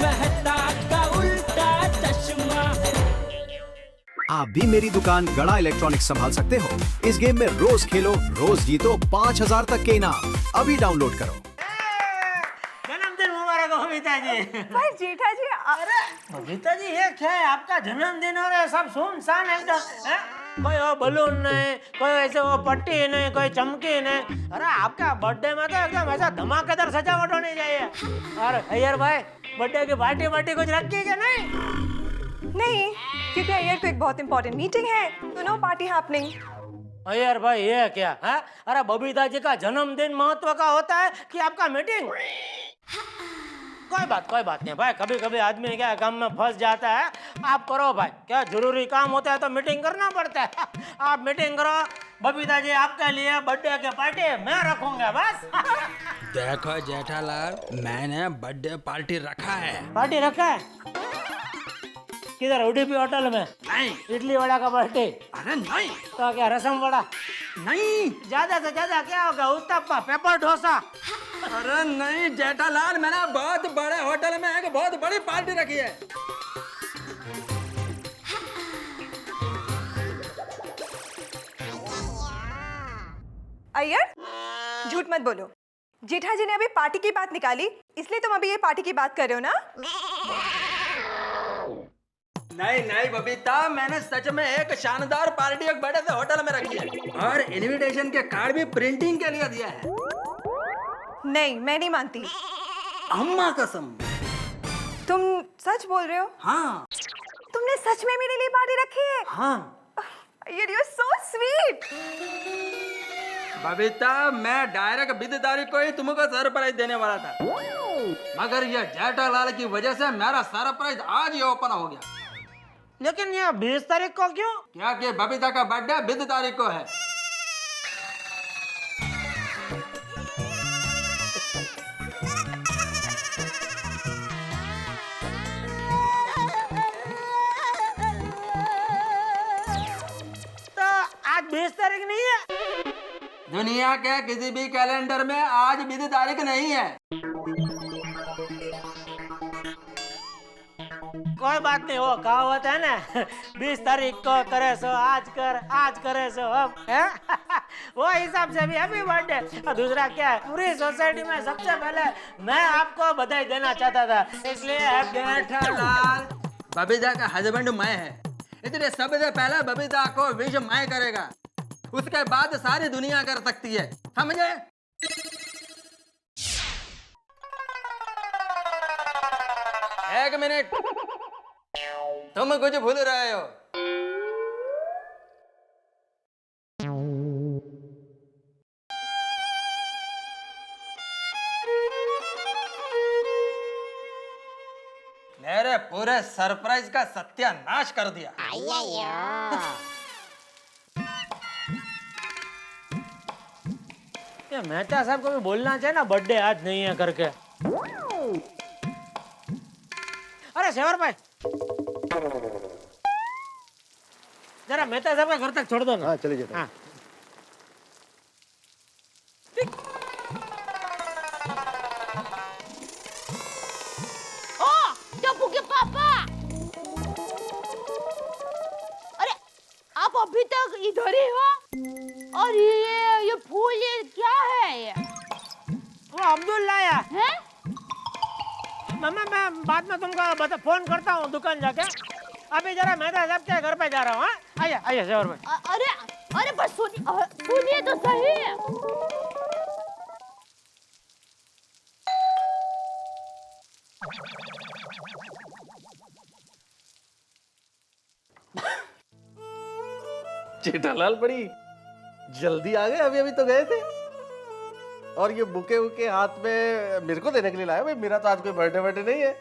मेहता का उल्टा चश्मा। आप भी मेरी दुकान गड़ा इलेक्ट्रॉनिक्स संभाल सकते हो। इस गेम में रोज खेलो, रोज जीतो 5000 तक के इनाम। अभी डाउनलोड करो। जन्मदिन मुबारक हो बबीता जी। पर जेठा जी अरे बबीता जी, ये क्या है आपका जन्मदिन और ये सब सुनसान एकदम है? कोई वो बलून नहीं, कोई ऐसे वो पट्टी नहीं, कोई चमकी नहीं। अरे आपका बर्थडे में तो एकदम ऐसा धमाकेदार सजावट होनी चाहिए। और अय्यर भाई, बर्थडे की पार्टी कुछ रखी है क्या? नहीं, क्योंकि अय्यर को एक बहुत इंपॉर्टेंट मीटिंग है, तो नो पार्टी हैपनिंग। अय्यर भाई, ये क्या है? अरे बबीता जी का जन्मदिन महत्व का होता है कि आपका मीटिंग? कोई बात नहीं भाई, कभी कभी आदमी क्या काम में फंस जाता है। आप करो भाई, क्या जरूरी काम होता है तो मीटिंग करना पड़ता है। आप मीटिंग करो। बबीता जी, आपके लिए बर्थडे की पार्टी मैं रखूंगा बस। देखो जेठालाल, मैंने बर्थडे पार्टी रखा है। पार्टी रखा है? किधर? उडुपी होटल में? नहीं। इडली वड़ा का पार्टी? अरे नहीं तो क्या रसम वड़ा? नहीं। ज्यादा से ज्यादा क्या होगा? उत्तपा, पेपर डोसा? अरे नहीं जेठालाल, मैंने बहुत बड़े होटल में एक बहुत बड़ी पार्टी रखी है। अय्यर, झूठ मत बोलो। जेठा जी ने अभी पार्टी की बात निकाली, इसलिए तुम अभी ये पार्टी की बात कर रहे हो ना? नहीं बबीता, मैंने सच में एक शानदार पार्टी एक बड़े से होटल में रखी है और इनविटेशन के कार्ड भी प्रिंटिंग के लिए दिया है। नहीं, मैं नहीं मानती। अम्मा कसम। तुम सच बोल रहे हो? हाँ तुमने सच में मेरे लिए पार्टी रखी है? हाँ Iyer, you are so sweet. Babita, मैं डायरेक्ट 20 तारीख को ही तुमको सरप्राइज देने वाला था, मगर ये जेठालाल की वजह से मेरा सरप्राइज आज ही ओपन हो गया। लेकिन ये 20 तारीख को क्यों? क्या कि बबीता का बर्थडे 20 तारीख को है। तो आज 20 तारीख नहीं है? दुनिया के किसी भी कैलेंडर में आज 20 तारीख नहीं है। कोई बात नहीं, वो कहावत है ना, 20 तारीख को करे सो आज कर, आज करे सो अब, है? वो हिसाब से भी हैप्पी बर्थडे। और दूसरा क्या है, पूरी सोसाइटी में सबसे पहले मैं आपको बधाई देना चाहता था, इसलिए जेठालाल, बबीता का हस्बैंड मैं है, इसलिए सबसे पहले बबीता को विश मैं करेगा, उसके बाद सारी दुनिया कर सकती है, समझे? एक मिनट, तुम कुछ भूल रहे हो। मेरे पूरे सरप्राइज का सत्यानाश कर दिया। ये मेहता साहब को भी बोलना चाहिए ना बर्थडे आज नहीं है करके। अरे शेवर भाई, जरा मेहता साहब का घर तक छोड़ दो ना। हाँ चलिए। हाँ। ओ, टप्पू के पापा! अरे, आप अभी तक इधर ही हो? और ये फूल ये क्या है ये? वो अब्दुल लाया हैं? मम्मा, मैं बाद में तुमको फोन करता हूँ दुकान जाके। अभी जरा मेहता साहब के घर पे जा रहा हूँ। आइए शेवर भाई। अरे पर सुनिए तो सही। जेठालाल, बड़ी जल्दी आ गए। अभी तो गए थे। और ये बुके वुके हाथ में मेरे को देने के लिए लाया। भाई मेरा तो आज कोई बर्थडे नहीं है।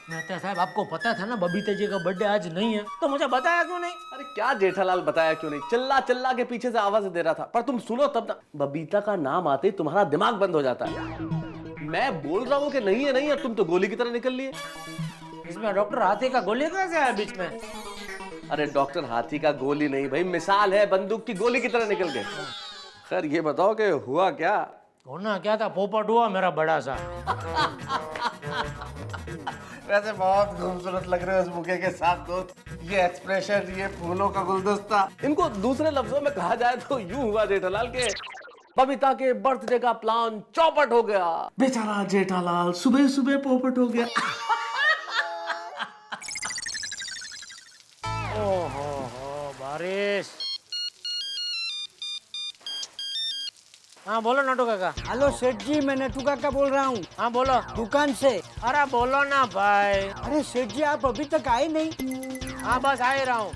मेहता साहब, आपको पता था ना बबीता जी का बर्थडे आज नहीं है, तो मुझे बताया क्यों नहीं? अरे क्या जेठालाल, बताया क्यों नहीं? चिल्ला के पीछे से आवाज दे रहा था, पर तुम सुनो तब तक। बबीता का नाम आते ही तुम्हारा दिमाग बंद हो जाता है। मैं बोल रहा हूँ कि नहीं है, तुम तो गोली की तरह निकल लिए। इसमें डॉक्टर हाथी का गोली कैसे आया बीच में? अरे डॉक्टर हाथी का गोली नहीं भाई, मिसाल है, बंदूक की गोली की तरह निकल गए। खैर ये बताओ कि हुआ क्या? होना क्या था, पोपट हुआ मेरा बड़ा सा। वैसे बहुत खूबसूरत लग रहे हो इस बुके के साथ दोस्त। ये एक्सप्रेशन, ये फूलों का गुलदस्ता। इनको दूसरे लफ्जों में कहा जाए तो यूं हुआ जेठालाल के बबीता के बर्थडे का प्लान चौपट हो गया। बेचारा जेठालाल सुबह सुबह पोपट हो गया। ओहो बारिश। हाँ बोलो नटू काका। हेलो सेठ जी, मैं नटू काका बोल रहा हूँ हाँ बोलो। दुकान से। अरे बोलो ना भाई। अरे सेठ जी, आप अभी तक आए नहीं? हाँ बस आ ही रहा हूँ।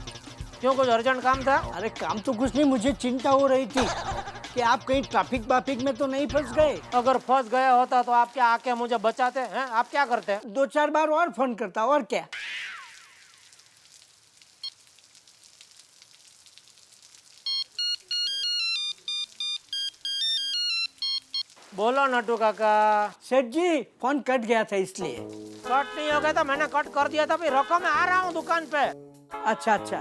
क्यों, कुछ अर्जेंट काम था? अरे काम तो कुछ नहीं, मुझे चिंता हो रही थी कि आप कहीं ट्रैफिक वाफिक में तो नहीं फंस गए। अगर फंस गया होता तो आप क्या आके मुझे बचाते हैं? आप क्या करते? 2-4 बार और फोन करता, और क्या। बोलो नटू काका। सेठ जी, फोन कट गया था इसलिए। कट नहीं हो गया था, मैंने कट कर दिया था। फिर रखो, मैं आ रहा हूँ दुकान पे। अच्छा अच्छा,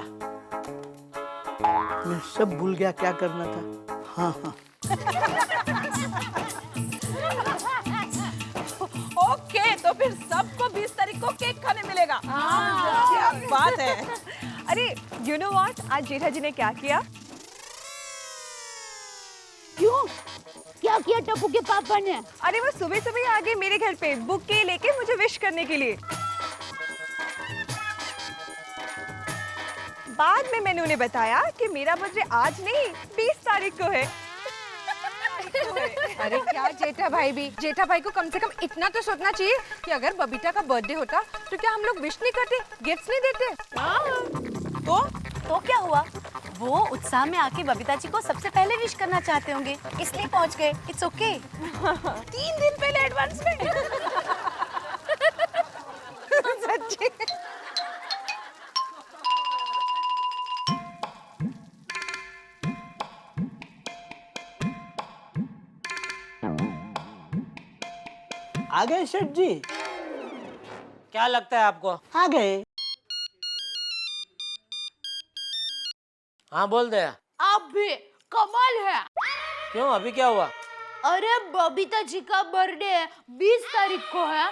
मैं सब भूल गया क्या करना था। हाँ हाँ। ओके, तो फिर सबको 20 तारीख को केक खाने मिलेगा। क्या बात है। अरे यू नो व्हाट, आज जेठा जी ने क्या किया? क्यों, क्या किया टप्पू के पापा ने? अरे वो सुबह सुबह आ गए मेरे घर पे बुके लेके मुझे विश करने के लिए। बाद में मैंने उन्हें बताया कि मेरा बर्थडे आज नहीं 20 तारीख को है। अरे क्या जेठा भाई भी, जेठा भाई को कम से कम इतना तो सोचना चाहिए कि अगर बबीता का बर्थडे होता तो क्या हम लोग विश नहीं करते, गिफ्ट्स नहीं देते? तो क्या हुआ, वो उत्साह में आके बबीता जी को सबसे पहले विश करना चाहते होंगे, इसलिए पहुंच गए। It's okay. 3 दिन पहले एडवांस में। सच्ची। आ गए सेठ जी? क्या लगता है आपको? आ गए। हाँ बोल दे। आप भी कमाल है। क्यों, अभी क्या हुआ? अरे बबीता जी का बर्थडे 20 तारीख को है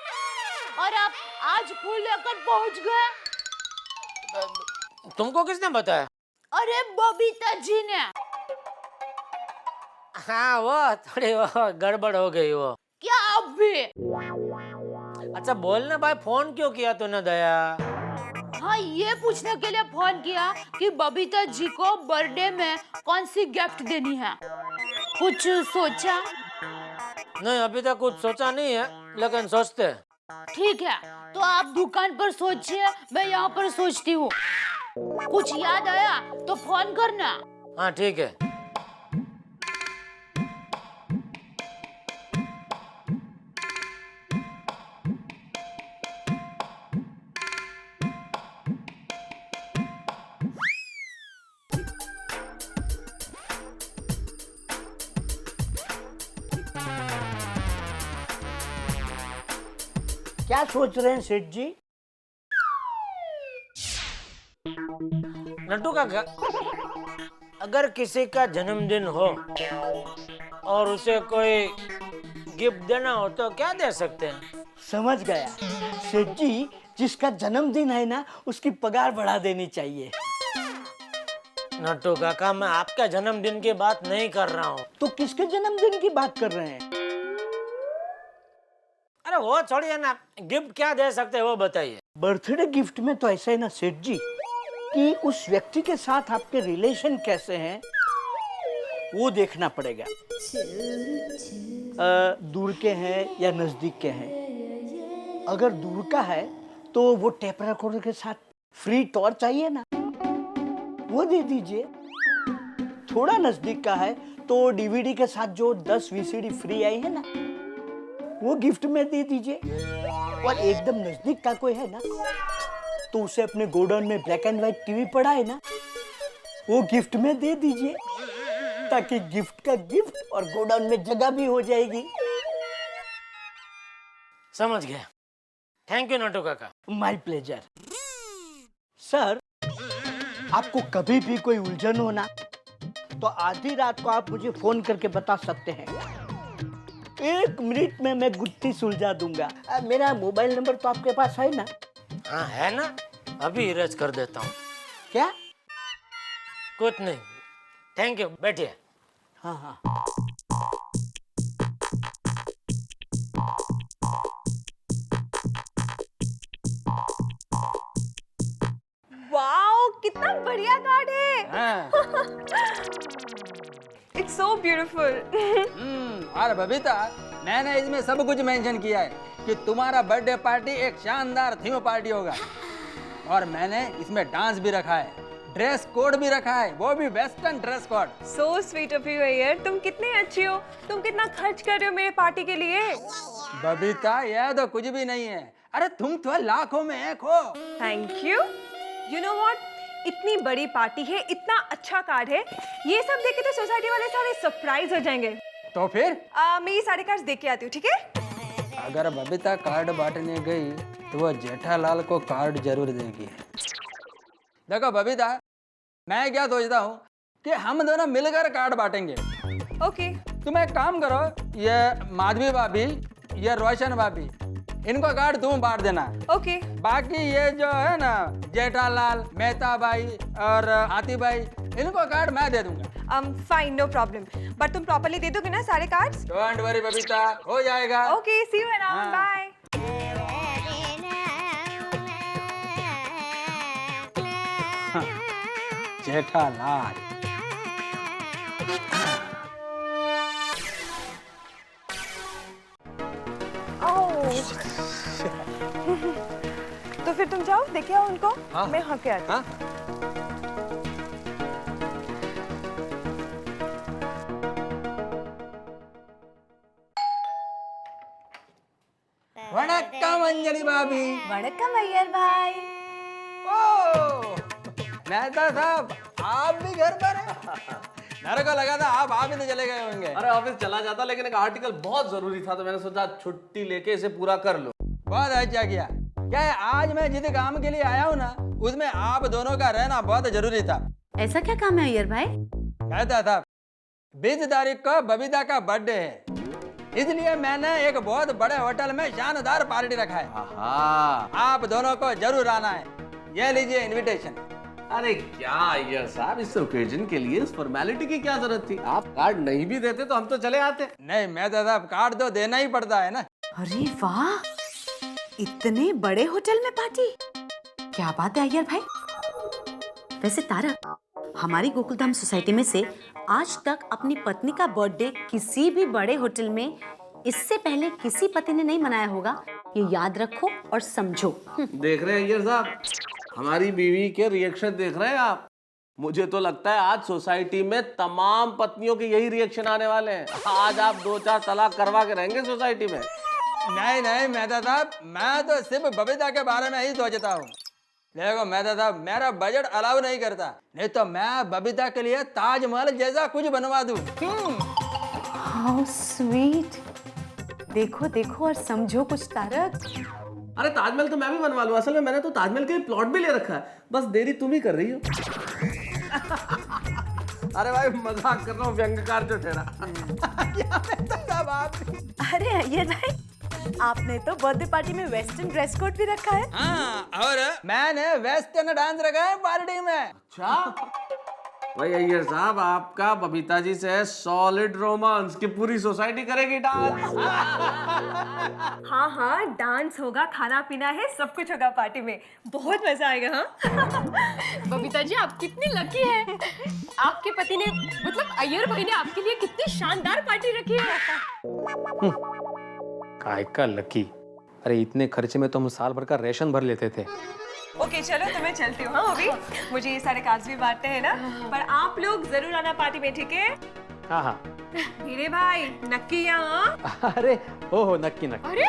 और आप आज फूल लेकर पहुंच गए। तुमको किसने बताया? अरे बबीता जी ने। हाँ वो थोड़ी वो गड़बड़ हो गई वो। क्या आप भी? अच्छा बोलना भाई, फोन क्यों किया तूने दया? हाँ, ये पूछने के लिए फोन किया कि बबीता जी को बर्थडे में कौन सी गिफ्ट देनी है। कुछ सोचा? नहीं अभी तक कुछ सोचा नहीं है, लेकिन सोचते हैं। ठीक है, तो आप दुकान पर सोचिए, मैं यहाँ पर सोचती हूँ। कुछ याद आया तो फोन करना। हाँ ठीक है। क्या सोच रहे हैं सेठ जी? नट्टू काका, अगर किसी का जन्मदिन हो और उसे कोई गिफ्ट देना हो तो क्या दे सकते हैं? समझ गया सेठ जी, जिसका जन्मदिन है ना उसकी पगार बढ़ा देनी चाहिए। नट्टू काका, मैं आपके जन्मदिन की बात नहीं कर रहा हूँ। तो किसके जन्मदिन की बात कर रहे हैं? अरे वो छोड़िए ना, गिफ्ट क्या दे सकते हैं वो बताइए। बर्थडे गिफ्ट में तो ऐसा है ना सेठ जी कि उस व्यक्ति के साथ आपके रिलेशन कैसे हैं वो देखना पड़ेगा। दूर के हैं या नजदीक के हैं। अगर दूर का है तो वो टेप रिकॉर्डर के साथ फ्री टॉर्च चाहिए ना, वो दे दीजिए। थोड़ा नजदीक का है तो डीवीडी के साथ जो 10 वीसीडी फ्री आई है ना, वो गिफ्ट में दे दीजिए। और एकदम नजदीक का कोई है ना तो उसे अपने गोडाउन में ब्लैक एंड व्हाइट टीवी पड़ा है ना, वो गिफ्ट में दे दीजिए, ताकि गिफ्ट का गिफ्ट और गोडाउन में जगह भी हो जाएगी। समझ गया। थैंक यू नट्टू काका। My pleasure. सर, आपको कभी भी कोई उलझन हो ना तो आधी रात को आप मुझे फोन करके बता सकते हैं। 1 मिनट में मैं गुत्थी सुलझा दूंगा। मेरा मोबाइल नंबर तो आपके पास है ना? हाँ है ना, अभी इरेज कर देता हूँ। क्या? कुछ नहीं, थैंक यू, बैठिए। हाँ हाँ। वाओ, कितना बढ़िया कार्ड है। It's so beautiful. और बबीता, मैंने इसमें सब कुछ मेंशन किया है कि तुम्हारा बर्थडे पार्टी एक शानदार थीम पार्टी होगा। और मैंने इसमें डांस भी रखा है, ड्रेस कोड भी रखा है, वो भी western dress code. So sweet of you Iyer, तुम कितने अच्छे हो। तुम कितना खर्च कर रहे हो मेरे पार्टी के लिए। बबीता, यह तो कुछ भी नहीं है। अरे तुम तो लाखों में एक हो। Thank you. You know what, इतनी बड़ी पार्टी है, इतना अच्छा कार्ड है, ये सब देख के तो सोसाइटी वाले सारे सरप्राइज हो जाएंगे। तो फिर मैं ये सारे कार्ड्स देख के आती हूँ, ठीक है? अगर बबीता कार्ड बांटने गई तो वो जेठालाल को कार्ड जरूर देगी। देखो बबीता, मैं क्या सोचता हूँ कि हम दोनों मिलकर कार्ड बांटेंगे। ओके। तुम एक काम करो, ये माधवी भाभी, ये रोशन भाभी, इनको कार्ड तुम बांट देना। ओके। बाकी ये जो है ना, जेठालाल, मेहता भाई और हाथी भाई, इनको कार्ड मैं दे दूंगा। Fine, no problem. बट तुम प्रॉपर्ली दे दोगे ना सारे कार्ड्स? डोंट वरी बबीता, हो जाएगा। Okay, see you around, bye. Jethalal. तो फिर तुम जाओ, देखे आओ उनको। हाँ। मैं हाँ के आती हूँ। वणक्कम अंजलि भाभी। वणक्कम अय्यर भाई। ओ, मेहता साहब, आप भी घर पर हैं? मेरे को लगा था आप ही तो चले गए होंगे। अरे ऑफिस चला जाता, लेकिन एक आर्टिकल बहुत जरूरी था तो मैंने सोचा छुट्टी लेके इसे पूरा कर लो। बहुत अच्छा किया। क्या है, आज मैं जिस काम के लिए आया हूँ ना, उसमें आप दोनों का रहना बहुत जरूरी था। ऐसा क्या काम है अय्यर भाई? कहता था 20 तारीख को बबीता का बर्थडे है, इसलिए मैंने एक बहुत बड़े होटल में शानदार पार्टी रखा है। आप दोनों को जरूर आना है। ये लीजिए इनविटेशन। अरे क्या अय्यर साहब, इस ओकेजन के लिए इस फॉर्मेलिटी की क्या जरूरत थी? आप कार्ड नहीं भी देते तो हम तो चले आते। नहीं, मैं तो साहब कार्ड तो देना ही पड़ता है ना। अरे वाह, इतने बड़े होटल में पार्टी, क्या बात है अय्यर भाई। वैसे तारक, हमारी गोकुलधाम सोसाइटी में से आज तक अपनी पत्नी का बर्थडे किसी भी बड़े होटल में इससे पहले किसी पति ने नहीं मनाया होगा, ये याद रखो और समझो। देख रहे हैं अय्यर साहब, हमारी बीवी के रिएक्शन देख रहे हैं आप? मुझे तो लगता है आज सोसाइटी में तमाम पत्नियों के यही रिएक्शन आने वाले हैं। आज आप 2-4 तलाक करवा के रहेंगे सोसाइटी में। नहीं नहीं मेहता साहब, मैं तो सिर्फ बबीता के बारे में ही सोचता हूँ। देखो मेहता साहब, मेरा बजट अलाउ नहीं करता, नहीं तो मैं बबीता के लिए ताजमहल जैसा कुछ बनवा दूँ। How sweet. देखो देखो और समझो कुछ तारक। अरे ताजमहल तो मैं भी बनवा लूं। असल में मैंने तो ताजमहल के लिए प्लॉट भी ले रखा है, बस देरी तुम ही कर रही हो। अरे भाई मजाक कर रहा हूँ, व्यंग्यकार जो ठहरा। अरे अय्यर भाई, आपने तो बर्थडे पार्टी में वेस्टर्न ड्रेस कोड भी रखा है। हाँ, और मैंने वेस्टर्न डांस रखा है पार्टी में। अच्छा भाई अय्यर साहब, आपका बबीता जी से सॉलिड रोमांस की पूरी सोसाइटी करेगी डांस। हाँ हाँ, डांस होगा, खाना पीना है, सब कुछ होगा पार्टी में। बहुत मजा आएगा। हाँ बबीता जी, आप कितनी लकी है। आपके पति ने, मतलब अय्यर भाई ने आपके लिए कितनी शानदार पार्टी रखी है। काय का लकी। अरे इतने खर्चे में तो हम साल भर का रेशन भर लेते थे। ओके चलो, तो मैं चलती हूँ। हाँ अभी मुझे ये सारे कार्ड्स भी बांटते हैं ना, पर आप लोग जरूर आना पार्टी में, ठीक है? हाँ हाँ। धीरे भाई, नक्की यहाँ। अरे हो नक्की नक्की। अरे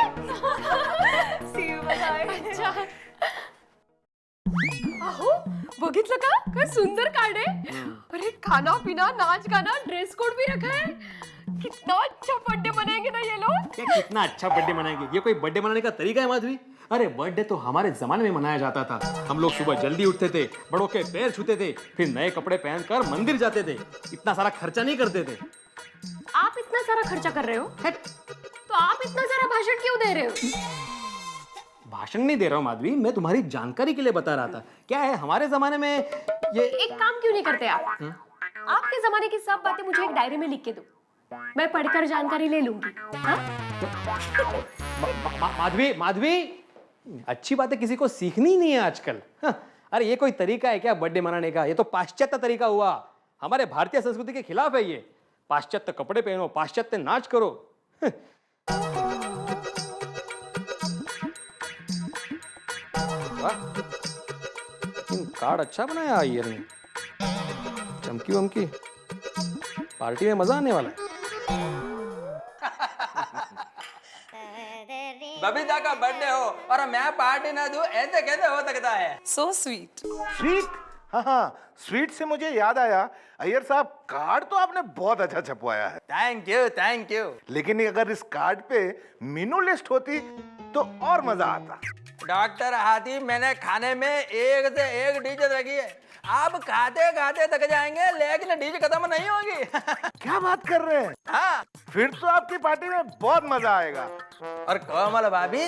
सी यू, बाय। अच्छा, अहो बघितलं का, काय सुंदर कार्ड आहे। अरे खाना पीना, नाच गाना, ड्रेस कोड भी रखा है। कितना अच्छा बर्थडे मनाएंगे ना ये लोग। कितना अच्छा बर्थडे मनाएंगे। ये कोई बर्थडे मनाने का तरीका है माधवी? अरे बर्थडे तो हमारे जमाने में मनाया जाता था। हम लोग सुबह जल्दी उठते थे, बड़ों के पैर छूते थे, फिर नए कपड़े पहनकर मंदिर जाते थे। इतना सारा खर्चा नहीं करते थे। आप इतना सारा खर्चा कर रहे हो तो आप इतना सारा भाषण क्यों दे रहे हो? भाषण नहीं दे रहा हूँ माधवी, मैं तुम्हारी जानकारी के लिए बता रहा था। क्या है हमारे जमाने में ये एक काम क्यों नहीं करते आप? आपके जमाने की सब बातें मुझे एक डायरी में लिख के दो, मैं पढ़कर जानकारी ले लूंगी। हाँ? माधवी माधवी, अच्छी बातें किसी को सीखनी ही नहीं है आजकल। हाँ, अरे ये कोई तरीका है क्या बर्थडे मनाने का? ये तो पाश्चात्य तरीका हुआ, हमारे भारतीय संस्कृति के खिलाफ है ये। पाश्चात्य कपड़े पहनो, पाश्चात्य नाच करो। कार्ड अच्छा बनाया अय्यर ने, चमकी वमकी, पार्टी में मजा आने वाला है। बबीता का बर्थडे हो और मैं पार्टी ना दूं, ऐसे कैसे हो सकता है? So sweet. स्वीट? हाँ, स्वीट से मुझे याद आया, अय्यर साहब कार्ड तो आपने बहुत अच्छा छपवाया है। Thank you thank you. लेकिन अगर इस कार्ड पे मेनू लिस्ट होती तो और मजा आता। डॉक्टर हाथी, मैंने खाने में एक से एक डिश रखी है, आप खाते खाते थक जाएंगे लेकिन डिश खत्म नहीं होगी। क्या बात कर रहे हैं? हाँ, फिर तो आपकी पार्टी में बहुत मजा आएगा। और कोमल भाभी,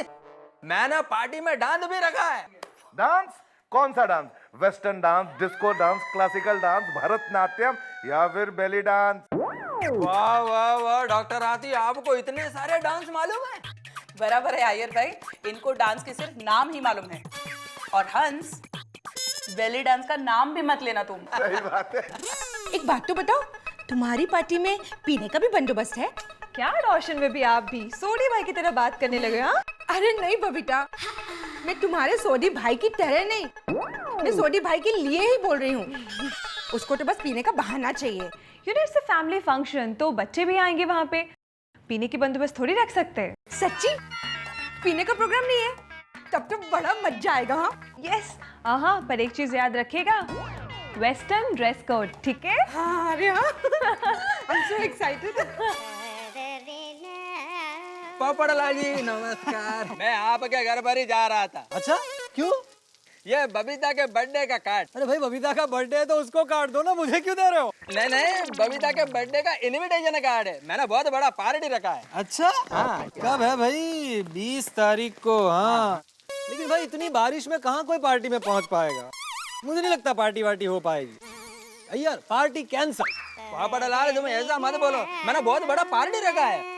मैंने पार्टी में डांस भी रखा है। डांस? कौन सा dance? Western dance, disco dance, classical dance, Bharatanatyam या फिर बेली डांस? वाह वाह वाह डॉक्टर हाथी, आपको इतने सारे डांस मालूम है? बराबर है आयर भाई, इनको डांस के सिर्फ नाम ही मालूम है। और हंस, बेली डांस का नाम भी मत लेना तुम। सही बात है। एक बात तो बताओ, तुम्हारी पार्टी में पीने का भी बंदोबस्त है? क्या रोशन में भी आप भी सोनी भाई की तरह बात करने लगे? हाँ, अरे नहीं बबीता, मैं तुम्हारे सोडी भाई की तरह नहीं, मैं सोडी भाई के लिए ही बोल रही हूँ। उसको तो बस पीने का बहाना चाहिए। You know it's a family function, तो बच्चे भी आएंगे वहाँ पे, पीने की बंदोबस्त थोड़ी रख सकते हैं। सच्ची? पीने का प्रोग्राम नहीं है? तब तो बड़ा मजा आएगा। हाँ यस, हाँ, पर एक चीज याद रखिएगा, वेस्टर्न ड्रेस कोड, ठीक है? हाँ, अरे हाँ, I am so excited. Popatlal ji नमस्कार। मैं आपके घर पर ही जा रहा था। अच्छा, क्यों? ये बबीता के बर्थडे का कार्ड। अरे भाई, बबीता का बर्थडे है तो उसको कार्ड दो ना, मुझे क्यों दे रहे हो? नहीं नहीं, बबीता के बर्थडे का इनविटेशन कार्ड है, मैंने बहुत बड़ा पार्टी रखा है। अच्छा, हाँ। कब है भाई? 20 तारीख को। हाँ, लेकिन भाई इतनी बारिश में कहाँ कोई पार्टी में पहुँच पाएगा? मुझे नहीं लगता पार्टी वार्टी हो पाएगी। Iyer, party cancel. पोपटलाल, तुम ऐसा मत बोलो, मैंने बहुत बड़ा पार्टी रखा है।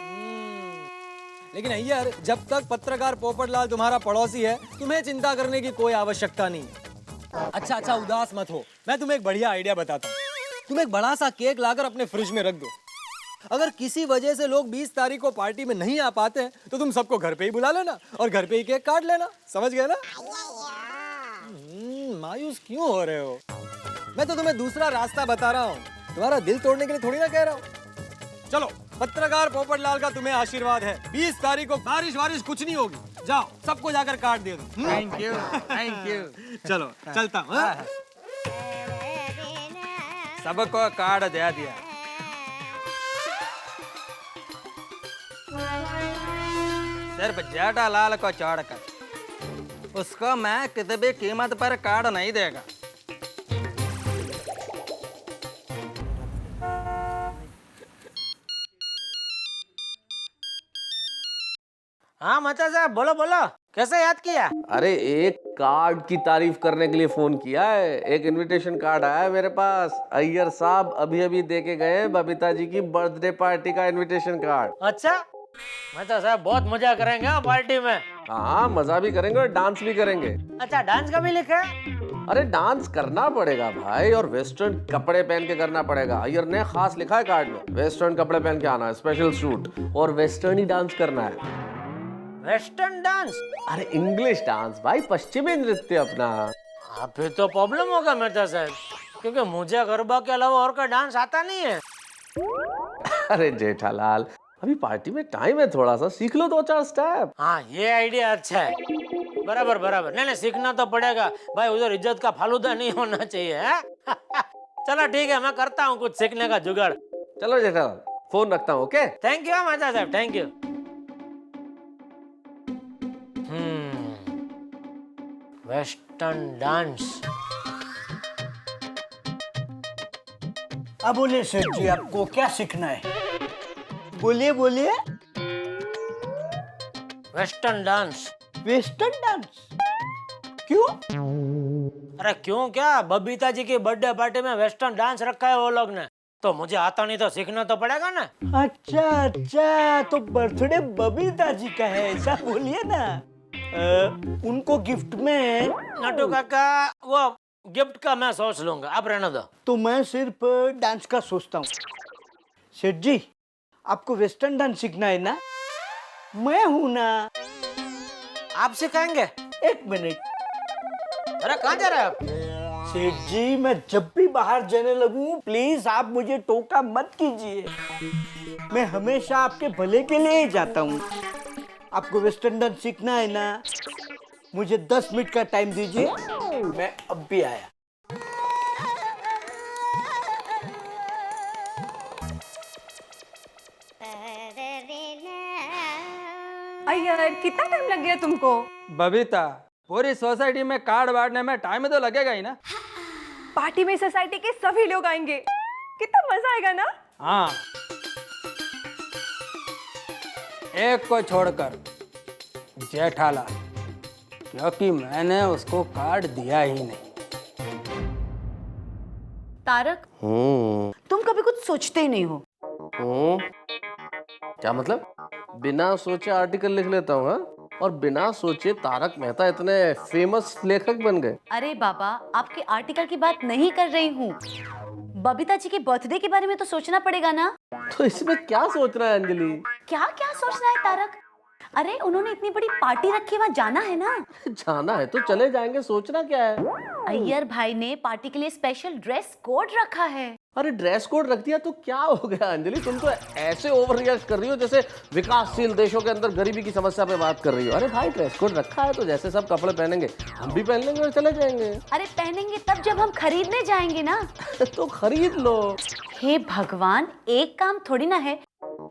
लेकिन अय्यर, जब तक पत्रकार पोपटलाल तुम्हारा पड़ोसी है, तुम्हें चिंता करने की कोई आवश्यकता नहीं है। अच्छा, उदास मत हो, मैं तुम्हें एक बढ़िया आइडिया बताता हूँ। तुम एक बड़ा सा केक लाकर अपने फ्रिज में रख दो। अगर किसी वजह से लोग 20 तारीख को पार्टी में नहीं आ पाते हैं तो तुम सबको घर पे ही बुला लेना और घर पे ही केक काट लेना। समझ गए ना? मायूस क्यों हो रहे हो? मैं तो तुम्हें दूसरा रास्ता बता रहा हूँ, तुम्हारा दिल तोड़ने के लिए थोड़ी ना कह रहा हूँ। चलो, पत्रकार पोपटलाल का तुम्हें आशीर्वाद है, 20 तारीख को बारिश वारिश कुछ नहीं होगी। जाओ, सबको जाकर कार्ड दे दो। Thank you thank you. चलो, चलता हूँ। हाँ? सबको कार्ड दे दिया। सिर्फ जेठालाल को छोड़कर, उसको मैं किसी भी कीमत पर कार्ड नहीं देगा। हाँ मचा साहब, बोलो बोलो, कैसे याद किया? अरे एक कार्ड की तारीफ करने के लिए फोन किया है। एक इनविटेशन कार्ड आया है मेरे पास। अय्यर साहब अभी अभी दे के गए बबीता जी की बर्थडे पार्टी का इनविटेशन कार्ड। अच्छा, मचा साहब बहुत मजा करेंगे पार्टी में। हाँ, मजा भी करेंगे और डांस भी करेंगे। अच्छा, डांस का भी लिखा है? अरे डांस करना पड़ेगा भाई, और वेस्टर्न कपड़े पहन के करना पड़ेगा। अय्यर ने खास लिखा है कार्ड में, वेस्टर्न कपड़े पहन के आना है, स्पेशल सूट, और वेस्टर्न ही डांस करना है। Western dance? अरे इंग्लिश डांस भाई, पश्चिमी नृत्य अपना। हाँ, फिर तो प्रॉब्लम होगा मेहता साहब, क्योंकि मुझे गरबा के अलावा और कोई डांस आता नहीं है। अरे जेठालाल, अभी पार्टी में टाइम है, थोड़ा सा सीख लो 2-4 स्टेप। हाँ, ये आइडिया अच्छा है। बराबर बराबर, नहीं सीखना तो पड़ेगा भाई, उधर इज्जत का फालूदा नहीं होना चाहिए है? चलो ठीक है, मैं करता हूँ कुछ सीखने का जुगाड़। चलो जेठालाल, फोन रखता हूँ। ओके, थैंक यू मेहता साहब, थैंक यू। Western dance. अब बोलिए सेठ जी, आपको क्या सीखना है? बोलिए बोलिए। Western dance. Western dance? क्यों? अरे क्यों क्या, बबीता जी की बर्थडे पार्टी में वेस्टर्न डांस रखा है वो लोग ने, तो मुझे आता नहीं तो सीखना तो पड़ेगा ना। अच्छा अच्छा, तो बर्थडे बबीता जी का है, ऐसा बोलिए ना। उनको गिफ्ट में नटू काका, वो गिफ्ट का मैं सोच लूंगा, आप रहने दो। तो मैं सिर्फ डांस का सोचता हूँ। सेठ जी, आपको वेस्टर्न डांस सीखना है ना? मैं हूं ना। आप सिखाएंगे? एक मिनट। अरे कहाँ जा रहे हैं आप? सेठ जी, मैं जब भी बाहर जाने लगूं, प्लीज आप मुझे टोका मत कीजिए। मैं हमेशा आपके भले के लिए ही जाता हूँ। आपको वेस्टर्न डांस सीखना है ना? मुझे 10 मिनट का टाइम दीजिए, मैं अब भी आया। अय्यर, कितना टाइम लग गया तुमको? बबीता, पूरी सोसाइटी में कार्ड बांटने में टाइम तो लगेगा ही ना। पार्टी में सोसाइटी के सभी लोग आएंगे, कितना मजा आएगा ना। हाँ, एक को छोड़कर, जेठालाल, क्योंकि मैंने उसको कार्ड दिया ही नहीं। तारक, तुम कभी कुछ सोचते ही नहीं हो। क्या मतलब? बिना सोचे आर्टिकल लिख लेता हूँ, हाँ? और बिना सोचे तारक मेहता इतने फेमस लेखक बन गए। अरे बाबा, आपके आर्टिकल की बात नहीं कर रही हूँ, बबीता जी के बर्थडे के बारे में तो सोचना पड़ेगा ना। तो इसमें क्या सोचना है अंजलि? क्या क्या सोचना है तारक? अरे उन्होंने इतनी बड़ी पार्टी रखी, वहाँ जाना है ना। जाना है तो चले जाएंगे, सोचना क्या है? अय्यर भाई ने पार्टी के लिए स्पेशल ड्रेस कोड रखा है। अरे ड्रेस कोड रख दिया तो क्या हो गया अंजलि? तुम तो ऐसे ओवर रिएक्ट कर रही हो जैसे विकासशील देशों के अंदर गरीबी की समस्या पे बात कर रही हो। अरे भाई, ड्रेस कोड रखा है तो जैसे सब कपड़े पहनेंगे हम भी पहन लेंगे और चले जाएंगे। अरे पहनेंगे तब जब हम खरीदने जाएंगे ना। तो खरीद लो। हे भगवान, एक काम थोड़ी ना है,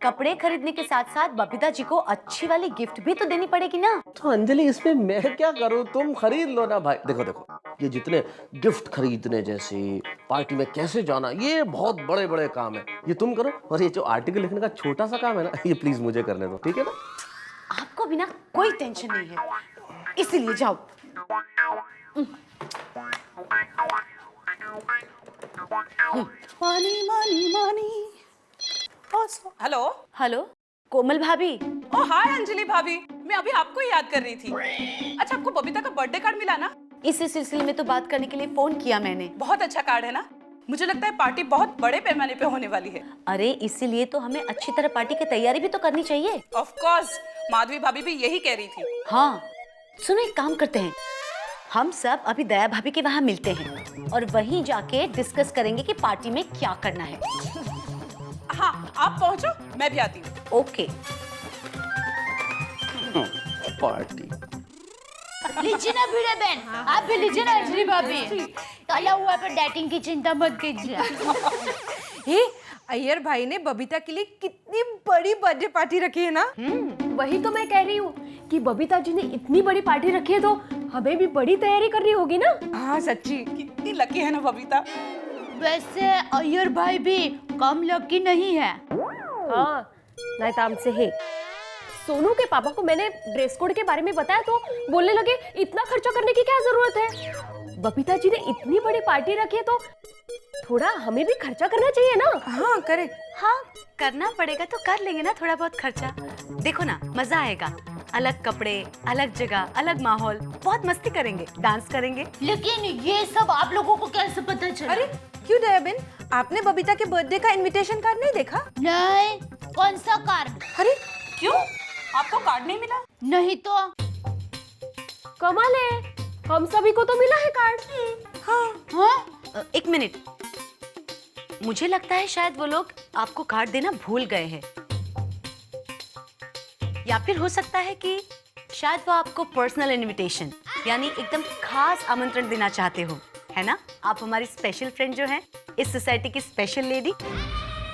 कपड़े खरीदने के साथ साथ बबीता जी को अच्छी वाली गिफ्ट भी तो देनी पड़ेगी ना। तो अंजलि, इसमें मैं क्या करूं? तुम खरीद लो ना भाई। देखो देखो, ये जितने गिफ्ट खरीदने जैसे, पार्टी में कैसे जाना, ये बहुत बड़े बड़े काम है, ये तुम करो। और ये जो आर्टिकल लिखने का छोटा सा काम है ना, ये प्लीज मुझे करने दो, ठीक है ना? आपको बिना कोई टेंशन नहीं है, इसीलिए जाओ। मानी मानी मानी। हेलो हेलो, कोमल भाभी। ओ हाय अंजलि भाभी, मैं अभी आपको ही याद कर रही थी। अच्छा, आपको बबीता का बर्थडे कार्ड मिला ना? इसी सिलसिले में तो बात करने के लिए फोन किया मैंने। बहुत अच्छा कार्ड है ना? मुझे लगता है पार्टी बहुत बड़े पैमाने पे होने वाली है। अरे इसीलिए तो हमें अच्छी तरह पार्टी की तैयारी भी तो करनी चाहिए। ऑफ कोर्स, माधवी भाभी भी यही कह रही थी। हाँ सुनो, एक काम करते हैं, हम सब अभी दया भाभी के वहाँ मिलते हैं और वहीं जाके डिस्कस करेंगे कि पार्टी में क्या करना है। हाँ, आप पहुँचो, मैं भी आती हूँ। ओके। पार्टी लीजिए ना भिड़े बहन, आप भी लीजिए ना अंजलि भाभी। तला हुआ पर डेटिंग की चिंता मत कीजिए। हे, अय्यर भाई ने बबीता के लिए कितनी बड़ी बर्थडे पार्टी रखी है ना। वही तो मैं कह रही हूँ कि बबीता जी ने इतनी बड़ी पार्टी रखी है तो हमें भी बड़ी तैयारी करनी होगी ना। हाँ सच्ची, कितनी लकी है ना बबीता। वैसे अय्यर भाई भी कम लकी नहीं है। हाँ, नाइताम से है। सोनू के पापा को मैंने ड्रेस कोड के बारे में बताया तो बोलने लगे इतना खर्चा करने की क्या जरूरत है, बबीता जी ने इतनी बड़ी पार्टी रखी है तो थोड़ा हमें भी खर्चा करना चाहिए ना। हाँ करे। हाँ करना पड़ेगा तो कर लेंगे ना थोड़ा बहुत खर्चा। देखो ना, मजा आएगा, अलग कपड़े, अलग जगह, अलग माहौल, बहुत मस्ती करेंगे, डांस करेंगे। लेकिन ये सब आप लोगों को कैसे पता चला? अरे क्यों दया बहन, आपने बबीता के बर्थडे का इनविटेशन कार्ड नहीं देखा? नहीं, कौन सा कार्ड? अरे क्यों, आपको कार्ड नहीं मिला? नहीं तो। कमाल है, हम सभी को तो मिला है कार्ड। हाँ? एक मिनट, मुझे लगता है शायद वो लोग आपको कार्ड देना भूल गए हैं, या फिर हो सकता है कि शायद वो आपको पर्सनल इनविटेशन यानी एकदम खास आमंत्रण देना चाहते हो, है ना? आप हमारी स्पेशल फ्रेंड जो हैं, इस सोसाइटी की स्पेशल लेडी,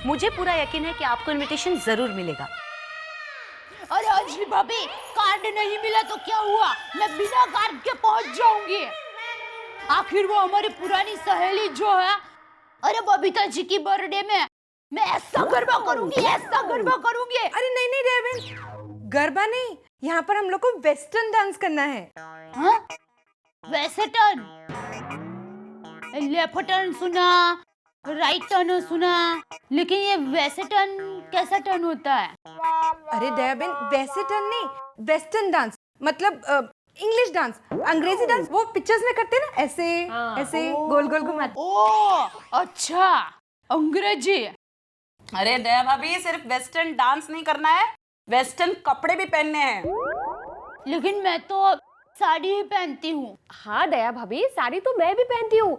मुझे पूरा यकीन है कि आपको इनविटेशन जरूर मिलेगा। अरे अंजलि भाभी, कार्ड नहीं मिला तो क्या हुआ, मैं बिना कार्ड के पहुंच जाऊंगी। आखिर वो हमारी पुरानी सहेली जो है अरे बबीता जी की बर्थडे में मैं ऐसा गरबा करूंगी, ऐसा गरबा करूंगी। अरे नहीं नहीं डेविन, गरबा नहीं, यहाँ पर हम लोग को वेस्टर्न डांस करना है। हाँ? वैसे टर्न, लेफ्ट टर्न सुना, राइट टर्न सुना, लेकिन ये वैसे टर्न कैसा टर्न होता है? अरे डेविन, वैसे टर्न नहीं, वेस्टर्न डांस मतलब इंग्लिश डांस। अंग्रेजी डांस वो पिक्चर्स में करते हैं ना, ऐसे ऐसे गोल गोल घुमाते। ओ अच्छा, अंग्रेजी। अरे दया भाभी, सिर्फ वेस्टर्न डांस नहीं करना है, वेस्टर्न कपड़े भी पहनने हैं। लेकिन मैं तो साड़ी ही पहनती हूँ। हाँ दया भाभी, साड़ी तो मैं भी पहनती हूँ,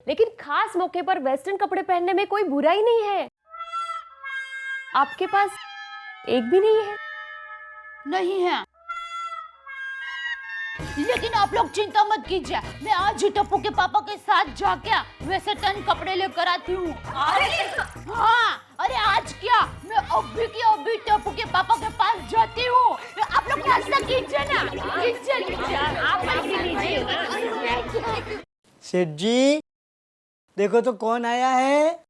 लेकिन खास मौके पर वेस्टर्न कपड़े पहनने में कोई बुराई नहीं है। आपके पास एक भी नहीं है? नहीं है, लेकिन आप लोग चिंता मत कीजिए, मैं आज ही टप्पू के पापा के साथ जाके वैसे टन कपड़े लेकर आती हूँ। हाँ, अरे आज क्या, मैं अभी की अभी टप्पू के पापा के पास जाती हूँ। आप लोग नाश्ता कीजिए ना, लीजिए, आप भी लीजिए ना। सेठ जी, देखो तो कौन आया है।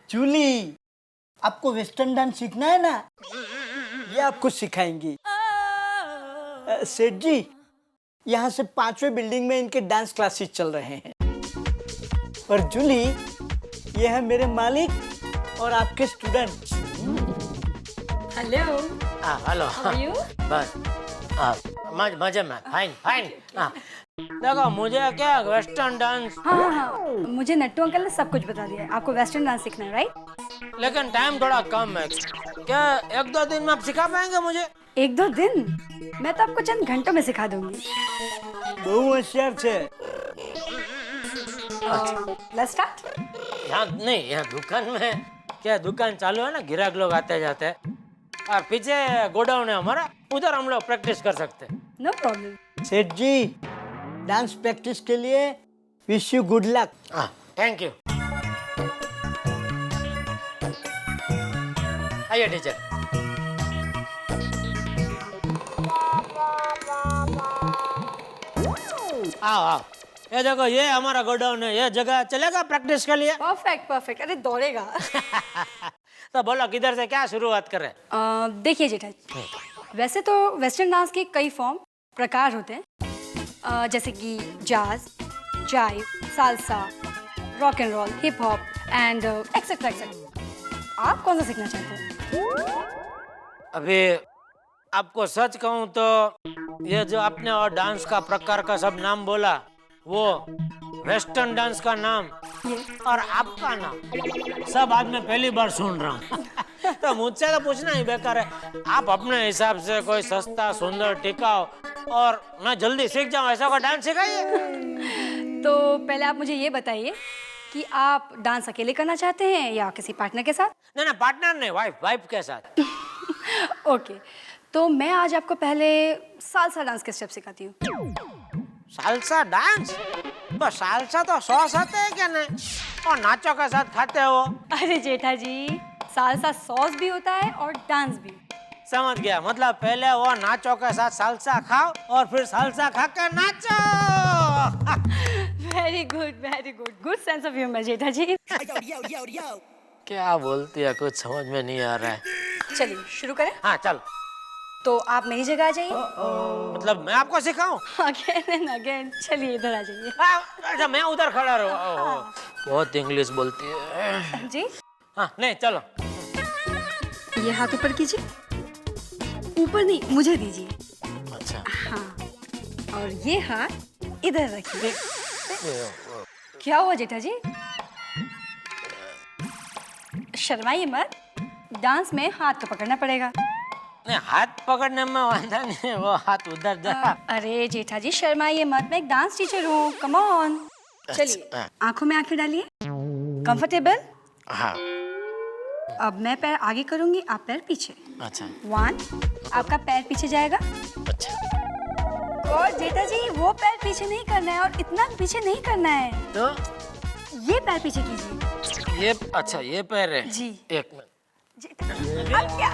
जूली, आपको वेस्टर्न डांस सीखना है ना, ये आपको सिखाएंगी। सेठ जी, यहाँ से 5वें बिल्डिंग में इनके डांस क्लासेस चल रहे हैं। और जूली, ये है मेरे मालिक और आपके स्टूडेंट। हेलो। हेलो। बस मजे में, फाइन फाइन। देखो मुझे क्या वेस्टर्न डांस, हाँ, मुझे नट्टू अंकल ने सब कुछ बता दिया है। आपको वेस्टर्न डांस सीखना है, राइट? लेकिन टाइम थोड़ा कम है, क्या 1-2 दिन में आप सिखा पाएंगे मुझे? 1-2 दिन? मैं तो आपको चंद घंटों में सिखा दूंगी। बहुत होशियार छे। Let's start. यहाँ नहीं, यहाँ दुकान में क्या, दुकान चालू है ना, ग्राहक लोग आते जाते हैं, और पीछे गोडाउन है हमारा, उधर हम लोग प्रैक्टिस कर सकते हैं। No problem. Seth ji, dance practice के लिए wish you good luck. Thank you. आइए टीचर। आओ आओ, ये देखो, ये हमारा गोडाउन है, ये जगह चलेगा प्रैक्टिस के लिए? Perfect perfect. अरे दौड़ेगा। तो बोलो किधर से क्या शुरुआत करें? देखिए जेठा जी, वैसे तो वेस्टर्न डांस के कई फॉर्म प्रकार होते हैं, जैसे कि jazz, jive, salsa, rock and roll, hip hop एंड एक्सेट्रा एक्सेट्रा। आप कौन सा सीखना चाहते हैं? अभी आपको सच कहूँ तो ये जो आपने और डांस का प्रकार का सब नाम बोला, वो वेस्टर्न डांस का नाम और आपका नाम सब आज मैं पहली बार सुन रहा हूँ। तो मुझसे तो पूछना ही बेकार है। आप अपने हिसाब से कोई सस्ता सुंदर टिकाऊ और मैं जल्दी सीख जाऊँ ऐसा कोई डांस सिखाइए। तो पहले आप मुझे ये बताइए कि आप डांस अकेले करना चाहते हैं या किसी पार्टनर के साथ? नहीं पार्टनर नहीं, वाइफ के साथ। ओके, तो मैं आज आपको पहले साल्सा डांस के स्टेप सिखाती हूँ। Salsa dance? तो साल्सा तो सॉस आते हैं क्या नहीं, और नाचो के साथ खाते हो? अरे जेठा जी, साल्सा सॉस भी होता है और डांस भी। समझ गया, मतलब पहले वो नाचो के साथ साल्सा खाओ और फिर साल्सा खा कर नाचो। Very good, good sense of humour Jetha ji. क्या बोलती है, कुछ समझ में नहीं आ रहा है। चलिए शुरू करें। हाँ चल। तो आप मेरी जगह आ जाइए। मतलब मैं आपको सिखाऊं? Again and again. चलिए इधर आ जाइए। अच्छा मैं उधर खड़ा रहूं। बहुत इंग्लिश बोलती है जी। हाँ नहीं चलो। ये हाथ ऊपर कीजिए। ऊपर नहीं, मुझे दीजिए। अच्छा। हाँ, और ये हाथ इधर रखिए। क्या हुआ जेठा जी? शर्माइए मत, डांस में हाथ तो पकड़ना पड़ेगा। नहीं, हाथ पकड़ने में वांधा नहीं, वो हाथ उधर जा। अरे जेठा जी शर्माइए मत, मैं एक डांस टीचर हूँ, कम ऑन। चलिए आंखों में आंखें डालिए। कंफर्टेबल? हाँ। अब मैं पैर आगे करूंगी, आप पैर पीछे। अच्छा। 1, आपका पैर पीछे जाएगा। अच्छा। और जेठा जी वो पैर पीछे नहीं करना है और इतना पीछे नहीं करना है। तो ये पैर पीछे कीजिए। ये अच्छा ये पैर है जी। एक मिनट अब क्या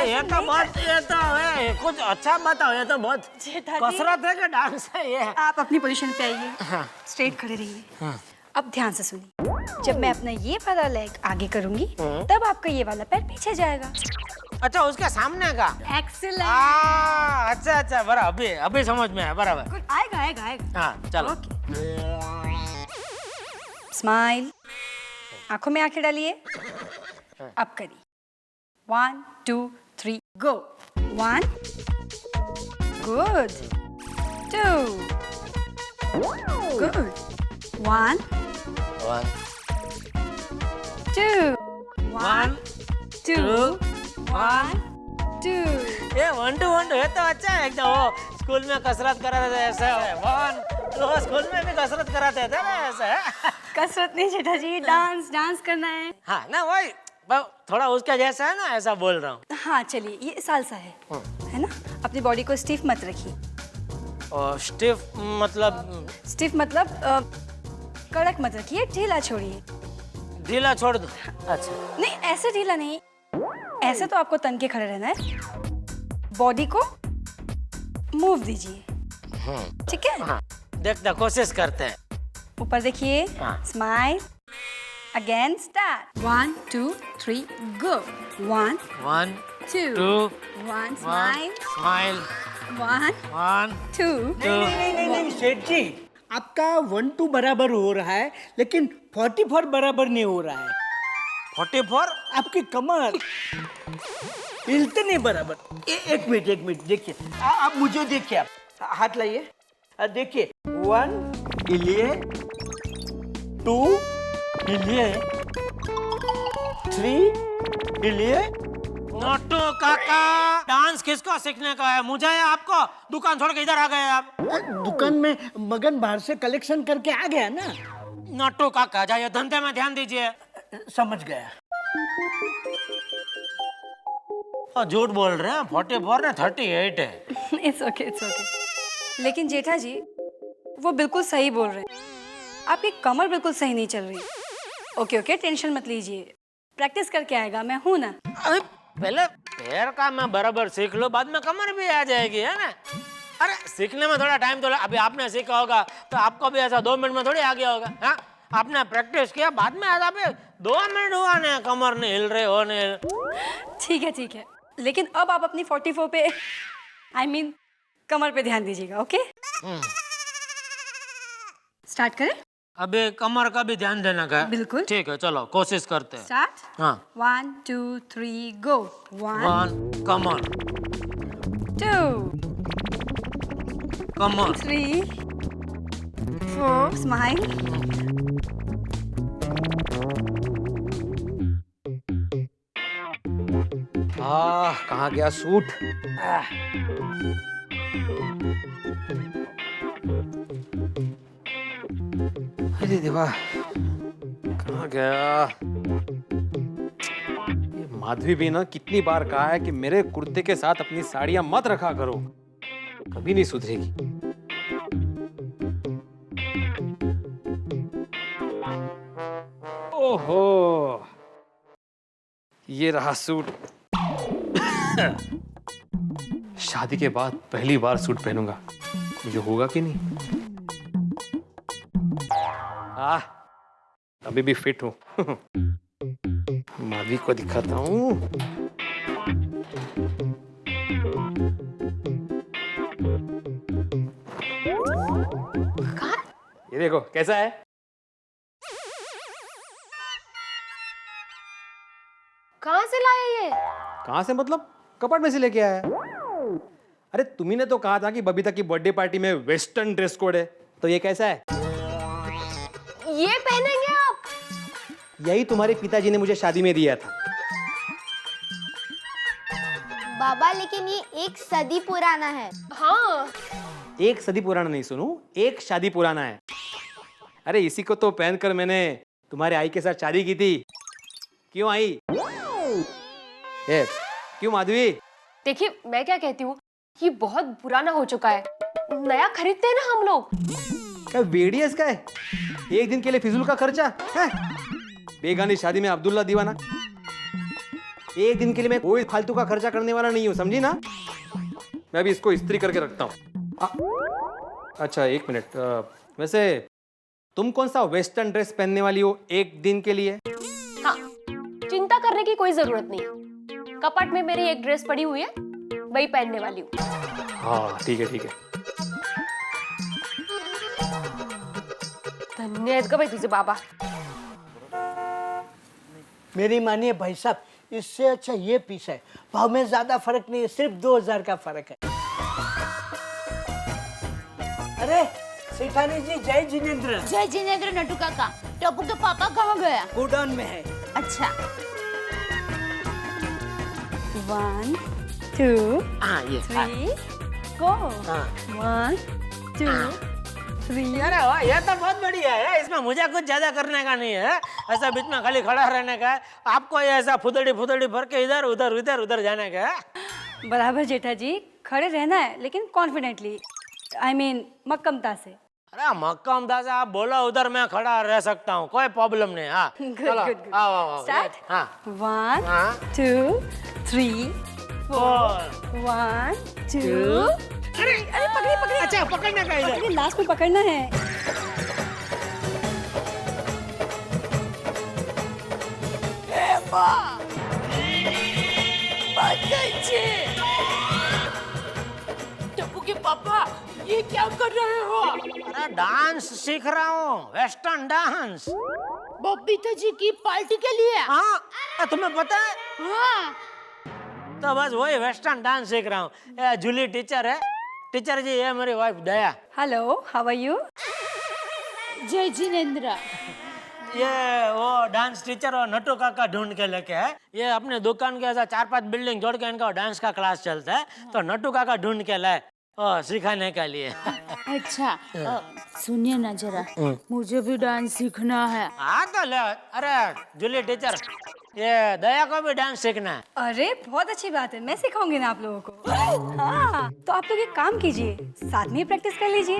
ये तो बहुत ये तो है कुछ अच्छा बताओ ये तो बहुत जेठा जी। कसरत है कि डांस है ये आप अपनी पोजीशन पे आइए, स्ट्रेट खड़े रहिए। अब ध्यान से सुनिए, जब मैं अपना ये वाला लेग आगे करूंगी तब आपका ये वाला पैर पीछे जाएगा। अच्छा उसके सामने का एक्सीलेंट। अच्छा अच्छा बराबर अभी समझ में आया बराबर गुड, आएगा आएगा आएगा। हाँ चलो स्माइल, आंखों में आंखें डालिए। अब करिए 1 2 3 गो। 1 गुड, 2 गुड, 1 2 1 2 1 2। ये 1 2 1 2 है तो अच्छा है एकदम। वो स्कूल में कसरत कराते थे ऐसा 1 2 स्कूल में भी कसरत कराते थे ना ऐसा। कसरत नहीं जेठा जी, डांस डांस करना है। हाँ ना वही थोड़ा उसका जैसा है ना ऐसा बोल रहा हूँ। हाँ चलिए, ये सालसा है ना। अपनी बॉडी को स्टिफ मत रखिए। स्टिफ मतलब स्टिफ मतलब कड़क मत रखिए, ढीला छोड़िए। ढीला छोड़ दो। अच्छा नहीं ऐसे ढीला नहीं, ऐसे तो आपको तन के खड़े रहना है। बॉडी को मूव दीजिए, ठीक है। हाँ देखते कोशिश करते हैं। ऊपर देखिए, स्माइल अगेन, स्टार्ट 1 2 3 गो। 1 1 2 2 1 स्माइल, स्माइल 1 1 2। नहीं सेठ जी, आपका 1 2 बराबर हो रहा है लेकिन 44 बराबर नहीं हो रहा है। 44 आपकी कमर हिलते नहीं बराबर। एक मिनट देखिए, आप मुझे देखिए, आप हाथ लाइए, देखिए 1 हिलिए, 2 हिलिए, 3 हिलिए। नोटू काका डांस किसको सीखने का है, मुझे या आपको? दुकान छोड़ के इधर आ गए आप। दुकान में मगन बाहर से कलेक्शन करके आ गया ना। नोटू काका जाइए धंधे में ध्यान दीजिए। समझ गया। झूठ बोल रहे हैं, 44 ना 38 है। It's okay it's okay. लेकिन जेठा जी वो बिल्कुल सही बोल रहे हैं, आपकी कमर बिल्कुल सही नहीं चल रही। ओके ओके, टेंशन मत लीजिए, प्रैक्टिस करके आएगा, मैं हूं ना। अरे पहले पैर का मैं बराबर सीख लो, बाद में कमर भी आ जाएगी, है ना। अरे सीखने में थोड़ा टाइम तो अभी आपने सीखा होगा तो आपको भी ऐसा 2 मिनट में थोड़ी आ गया होगा। हाँ आपने प्रैक्टिस किया, बाद में ऐसा भी 2 मिनट हुआ ना, कमर नहीं हिल रहे हो नहीं। ठीक है, लेकिन अब आप अपनी 44 पे I mean, कमर पे ध्यान दीजिएगा। ओके स्टार्ट करें। अभी कमर का भी ध्यान देना का है। बिल्कुल ठीक है, चलो कोशिश करते हैं। स्टार्ट। हाँ 1 2 3 गो। 1 कमर, 2 कमर, 3 4 स्माइल, 'Ah, कहाँ गया सूट? अरे देवा, कहाँ गया? ये माधवी भी ना कितनी बार कहा है कि मेरे कुर्ते के साथ अपनी साड़ियां मत रखा करो, कभी नहीं सुधरेगी। ओहो, ये रहा सूट। शादी के बाद पहली बार सूट पहनूंगा, मुझे होगा कि नहीं? अभी भी फिट हूँ। माधवी को दिखाता हूँ। ये देखो कैसा है। कहाँ से लाया ये? कहाँ से मतलब? कपड़ में से लेके आया। अरे तुम्ही ने तो कहा था कि बबीता की बर्थडे पार्टी में वेस्टर्न ड्रेस कोड है, तो ये कैसा है? ये पहनेंगे आप? यही तुम्हारे पिताजी ने मुझे शादी में दिया था। बाबा लेकिन ये 1 सदी पुराना है। हाँ 1 सदी पुराना नहीं सुनू, 1 शादी पुराना है। अरे इसी को तो पहनकर मैंने तुम्हारे आई के साथ शादी की थी। क्यों आई? क्यों माधवी? देखिए मैं क्या कहती हूँ, ये बहुत पुराना हो चुका है, नया खरीदते हैं ना हम लोग। क्या वेडियस का है? एक दिन के लिए फिजूल का खर्चा है? बेगानी शादी में अब्दुल्ला दीवाना। एक दिन के लिए मैं कोई फालतू का खर्चा करने वाला नहीं हूँ, समझी ना। मैं भी इसको इस्त्री करके रखता हूँ। अच्छा एक मिनट, वैसे तुम कौन सा वेस्टर्न ड्रेस पहनने वाली हो एक दिन के लिए? हाँ, चिंता करने की कोई जरूरत नहीं। कपट में मेरी एक ड्रेस पड़ी हुई है, वही पहनने वाली हूँ। हाँ ठीक है ठीक है। धन्यवाद का भाई तुझे बाबा। मेरी मानिए भाई साहब, इससे अच्छा ये पीस है, भाव में ज्यादा फर्क नहीं है, सिर्फ 2000 का फर्क है। अरे सेठानी जी, जय जिनेंद्र। जय जिनेंद्र नटू काका। टप्पू के पापा कहाँ गया? गोडाउन में है। अच्छा। 1 2 ये 3 गो। 1 2 3। अरे वाह, ये तो बहुत बढ़िया है। इसमें मुझे कुछ ज्यादा करने का नहीं है, ऐसा बीच में खाली खड़ा रहने का है। आपको ये ऐसा फुदड़ी फुदड़ी भर के इधर उधर इधर उधर जाने का है। बराबर जेठा जी, खड़े रहना है लेकिन कॉन्फिडेंटली, आई मीन मक्कमता से। अरे मक्कमता से आप बोलो, उधर मैं खड़ा रह सकता हूँ, कोई प्रॉब्लम नहीं। हाँ गुड गुड। स्टार्ट। हाँ 1 2 3 4 1 2। अरे पकड़ी पकड़ी। अच्छा पकड़ने का इधर। पकड़ी, लास्ट में पकड़ना है। टप्पू के पापा, ये क्या कर रहे हो? अरे डांस सीख रहा हूँ, वेस्टर्न डांस। बबीता जी की पार्टी के लिए? हाँ, तुम्हें पता है? हाँ। तो बस वही वेस्टर्न डांस सीख रहा हूँ। जूली टीचर है। टीचर जी, ये मेरी wife Daya. Hello, how are you? जय जिनेंद्र। ये वो डांस टीचर और नटू काका ढूंढ के लेके है। ये अपने दुकान के ऐसा 4-5 बिल्डिंग जोड़ के इनका डांस का क्लास चलता है, तो नटू काका ढूंढ के लाए सिखाने के लिए। अच्छा सुनिए ना जरा, मुझे भी डांस सीखना है। हाँ तो ले। अरे जूली टीचर, ये दया को भी डांस सीखना है। अरे बहुत अच्छी बात है, मैं सिखाऊंगी ना आप लोगों को। हाँ, तो आप लोग एक काम कीजिए, साथ में ही प्रैक्टिस कर लीजिए।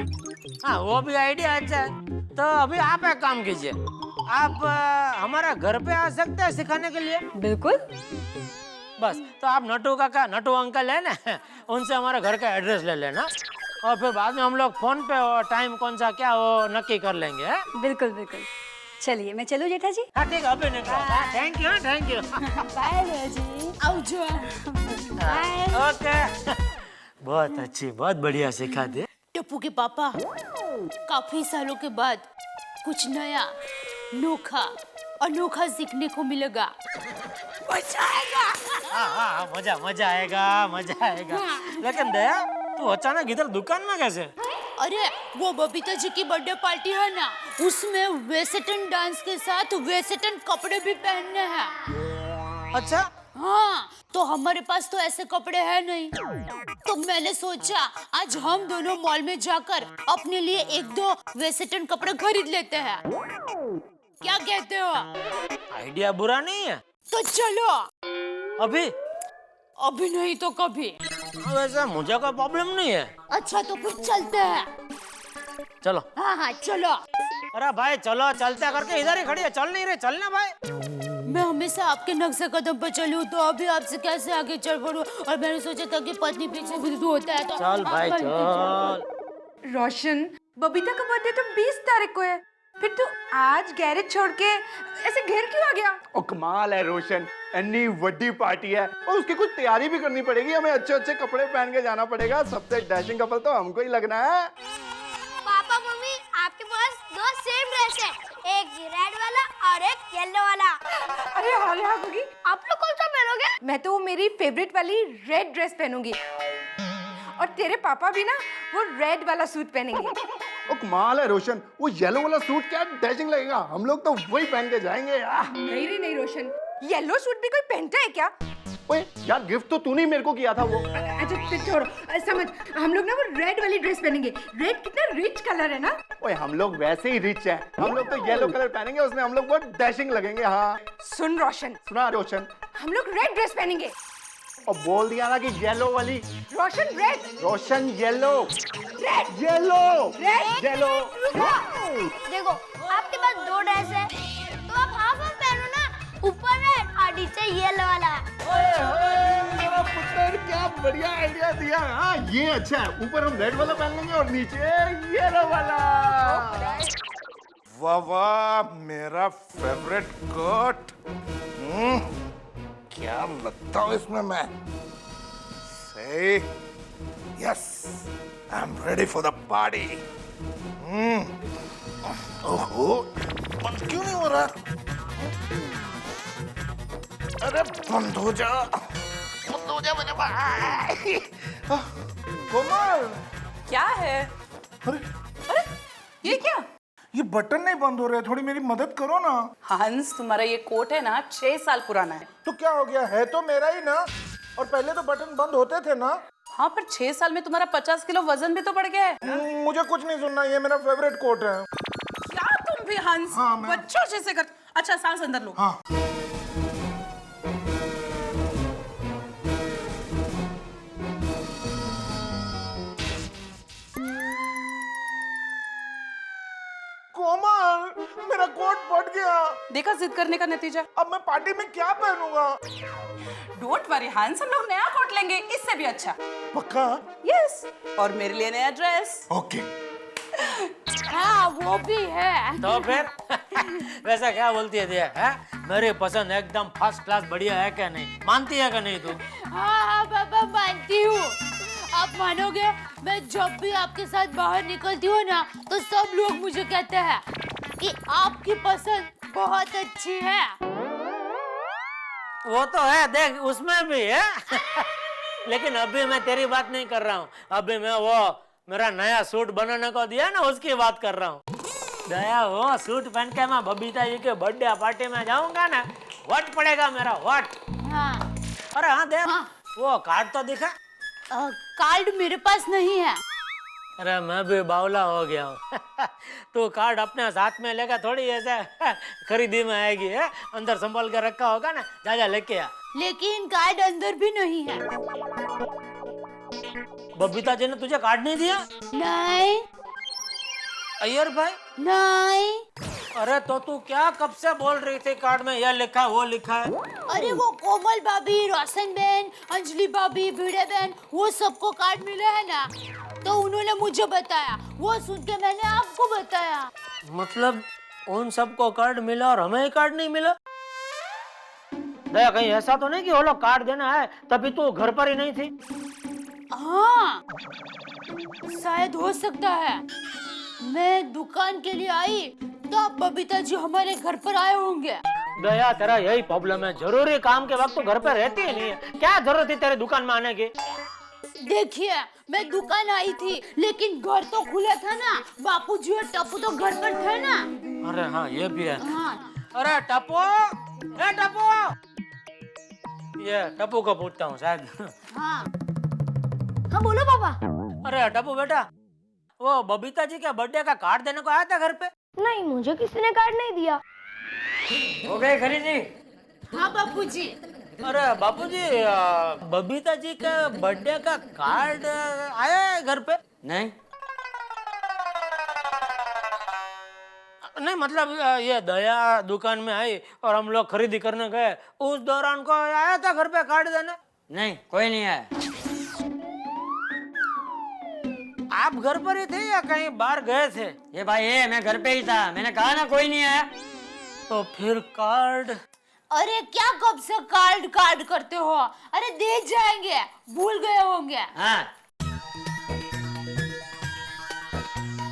हाँ वो भी आइडिया अच्छा है। तो अभी आप एक काम कीजिए, आप हमारे घर पे आ सकते हैं सिखाने के लिए? बिल्कुल। बस तो आप नटू काका, नटू अंकल है ना, उनसे हमारे घर का एड्रेस ले लेना, और फिर बाद में हम लोग फोन पे टाइम कौन सा क्या वो नक्की कर लेंगे। बिल्कुल बिल्कुल। चलिए मैं चलूं जेठा जी? हाँ ठीक है, अभी निकलो। Thank you thank you. Bye भैया जी। आओ। ओके। बहुत अच्छी, बहुत बढ़िया सिखा दे। टप्पू के पापा, काफी सालों के बाद कुछ नया, अनोखा सीखने को मिलेगा। मजा आएगा। हाँ मजा आएगा। लेकिन दया, तू अचानक इधर दुकान में कैसे? अरे वो बबीता जी की बर्थडे पार्टी है ना, उसमें वेस्टर्न डांस के साथ वेस्टर्न कपड़े भी पहनने हैं। अच्छा। हाँ, तो हमारे पास तो ऐसे कपड़े हैं नहीं, तो मैंने सोचा आज हम दोनों मॉल में जाकर अपने लिए 1-2 वेस्टर्न कपड़े खरीद लेते हैं। क्या कहते हो? आइडिया बुरा नहीं है। तो चलो। अभी नहीं तो कभी। वैसे मुझे कोई प्रॉब्लम नहीं है। अच्छा तो फिर चलते हैं। चलो। हाँ चलो। अरे भाई चलो, चलते करके इधर ही खड़ी है, चल नहीं रहे, चलना भाई। मैं हमेशा आपके नक्शे कदम पर चलूं, तो अभी आपसे कैसे आगे चल पड़ूं? और मैंने सोचा था कि पत्नी पीछे भी होता है तो चल भाई चल। रोशन, बबीता का बर्थडे तो 20 तारीख को है, फिर तू आज गैरेज छोड़ के ऐसे घर क्यों आ गया? ओ कमाल है रोशन, इतनी बड़ी पार्टी है और उसकी कुछ तैयारी भी करनी पड़ेगी, हमें अच्छे अच्छे कपड़े पहन के जाना पड़ेगा। सबसे डैशिंग कपल तो हमको ही लगना है। पापा मम्मी, आपके पास 2 सेम ड्रेस है, एक रेड वाला और एक येलो वाला। अरे हाल होगी, आप लोग कौन सा पहनोगे? मैं तो मेरी फेवरेट वाली रेड ड्रेस पहनूंगी, और तेरे पापा भी ना वो रेड वाला सूट पहनेंगे। ओ कमाल है रोशन, वो येलो वाला सूट क्या डैशिंग लगेगा, हम लोग तो वही पहन के जाएंगे। नहीं रोशन, येलो सूट भी कोई पहनता है क्या? ओए यार, गिफ्ट तो तूने मेरे को किया था वो। अच्छा छोड़ो, समझ, हम लोग ना वो रेड वाली ड्रेस पहनेंगे। रेड कितना रिच कलर है ना। ओए हम लोग वैसे ही रिच हैं, हम लोग तो येलो कलर पहनेंगे, उसमें हम लोग बहुत डैशिंग लगेंगे। हाँ सुन रोशन, सुना रोशन, हम लोग रेड ड्रेस पहनेंगे। और बोल दिया ना कि येलो वाली। Roshan red. Roshan yellow. Red. Yellow. Red. Yellow. देखो आपके पास 2 ड्रेस है, तो आप हाफ हाफ पहनो ऊपर रेड और नीचे येलो वाला। मेरा पुत्र क्या बढ़िया आइडिया दिया। हाँ ये अच्छा है, ऊपर हम रेड वाला पहन लेंगे और नीचे येलो वाला। वाह वाह, मेरा फेवरेट कोट। क्या लगता हूँ इसमें मैं? सही। Yes, I am ready for the party. ओहो, बंद क्यों नहीं हो रहा? अरे बंद हो जा, बंद हो जा मेरे भाई। कोमल, क्या है? अरे ये क्या? ये बटन नहीं बंद हो रहे, थोड़ी मेरी मदद करो ना। हंस, तुम्हारा ये कोट है ना 6 साल पुराना है। तो क्या हो गया, है तो मेरा ही ना, और पहले तो बटन बंद होते थे ना। हाँ पर 6 साल में तुम्हारा 50 किलो वजन भी तो बढ़ गया है। मुझे कुछ नहीं सुनना, ये मेरा फेवरेट कोट है। क्या तुम भी हंस? हाँ, बच्चों जैसे कर। अच्छा सांस अंदर लो। हाँ। कोमल, मेरा कोट फट गया। देखा जिद करने का नतीजा। अब मैं पार्टी में क्या पहनूंगा? डोंट वरी हंस, हम लोग नया कोट लेंगे, इससे भी अच्छा। पक्का? यस, और मेरे लिए नया ड्रेस। ओके। हाँ वो भी है। तो फिर वैसा क्या बोलती है दिया है? मेरी पसंद एकदम फर्स्ट क्लास बढ़िया है क्या नहीं? मानती है क्या नहीं तू? हाँ पापा मानती हूँ। आप मानोगे, मैं जब भी आपके साथ बाहर निकलती हूँ ना, तो सब लोग मुझे कहते हैं कि आपकी पसंद बहुत अच्छी है। वो तो है, देख उसमें भी है। लेकिन अभी मैं तेरी बात नहीं कर रहा हूँ, अभी मैं वो मेरा नया सूट बनाने को दिया ना, उसकी बात कर रहा हूँ। दया वो सूट पहन के मैं बबीता जी के बर्थडे पार्टी में जाऊंगा ना, वट पड़ेगा मेरा, वट। हाँ। अरे हाँ देख, वो कार्ड तो दिखा। कार्ड मेरे पास नहीं है। अरे मैं भी बावला हो गया हूँ। तू कार्ड अपने साथ में लेकर थोड़ी ऐसे खरीदी में आएगी है? अंदर संभाल के रखा होगा ना, जा जा लेके आ। लेकिन कार्ड अंदर भी नहीं है। बबीता जी ने तुझे कार्ड नहीं दिया? नहीं। अय्यर भाई? नहीं। अरे तो तू क्या कब से बोल रही थी कार्ड में यह लिखा है वो लिखा है? अरे वो कोमल भाभी, रोशन बहन, अंजलि भाभी, भिड़े बहन, वो सबको कार्ड मिला है ना, तो उन्होंने मुझे बताया, वो सुन के मैंने आपको बताया। मतलब उन सबको कार्ड मिला और हमें कार्ड नहीं मिला? दया कहीं ऐसा तो नहीं कि वो लोग कार्ड देना है तभी तू घर पर ही नहीं थी? हाँ शायद हो सकता है। मैं दुकान के लिए आई तो आप बबीता जी हमारे घर पर आए होंगे। दया तेरा यही प्रॉब्लम है, जरूरी काम के वक्त तो घर पर रहती ही नहीं है। क्या जरूरत थी तेरे दुकान में आने की? देखिए मैं दुकान आई थी लेकिन घर तो खुला था ना, बापूजी और टप्पू तो घर पर थे ना। अरे हाँ ये भी है। हाँ। अरे टप्पू, ए टप्पू, ये टप्पू को पूछता हूँ शायद। हाँ हाँ बोलो पापा। अरे टप्पू बेटा, वो बबीता जी के बर्थडे का कार्ड देने को आया था घर पे? नहीं, मुझे किसी ने कार्ड नहीं दिया। हो गए खरीदी? हाँ बापूजी। अरे बापूजी, बबीता जी के बर्थडे का कार्ड आया है घर पे? नहीं। नहीं मतलब ये दया दुकान में आई और हम लोग खरीदी करने गए, उस दौरान को आया था घर पे कार्ड देने? नहीं, कोई नहीं आया। आप घर पर ही थे या कहीं बाहर गए थे? ये भाई ये मैं घर पे ही था, मैंने कहा ना कोई नहीं आया। तो फिर कार्ड? अरे क्या कब से कार्ड कार्ड करते हो? अरे दे जाएंगे, भूल गए होंगे। हाँ।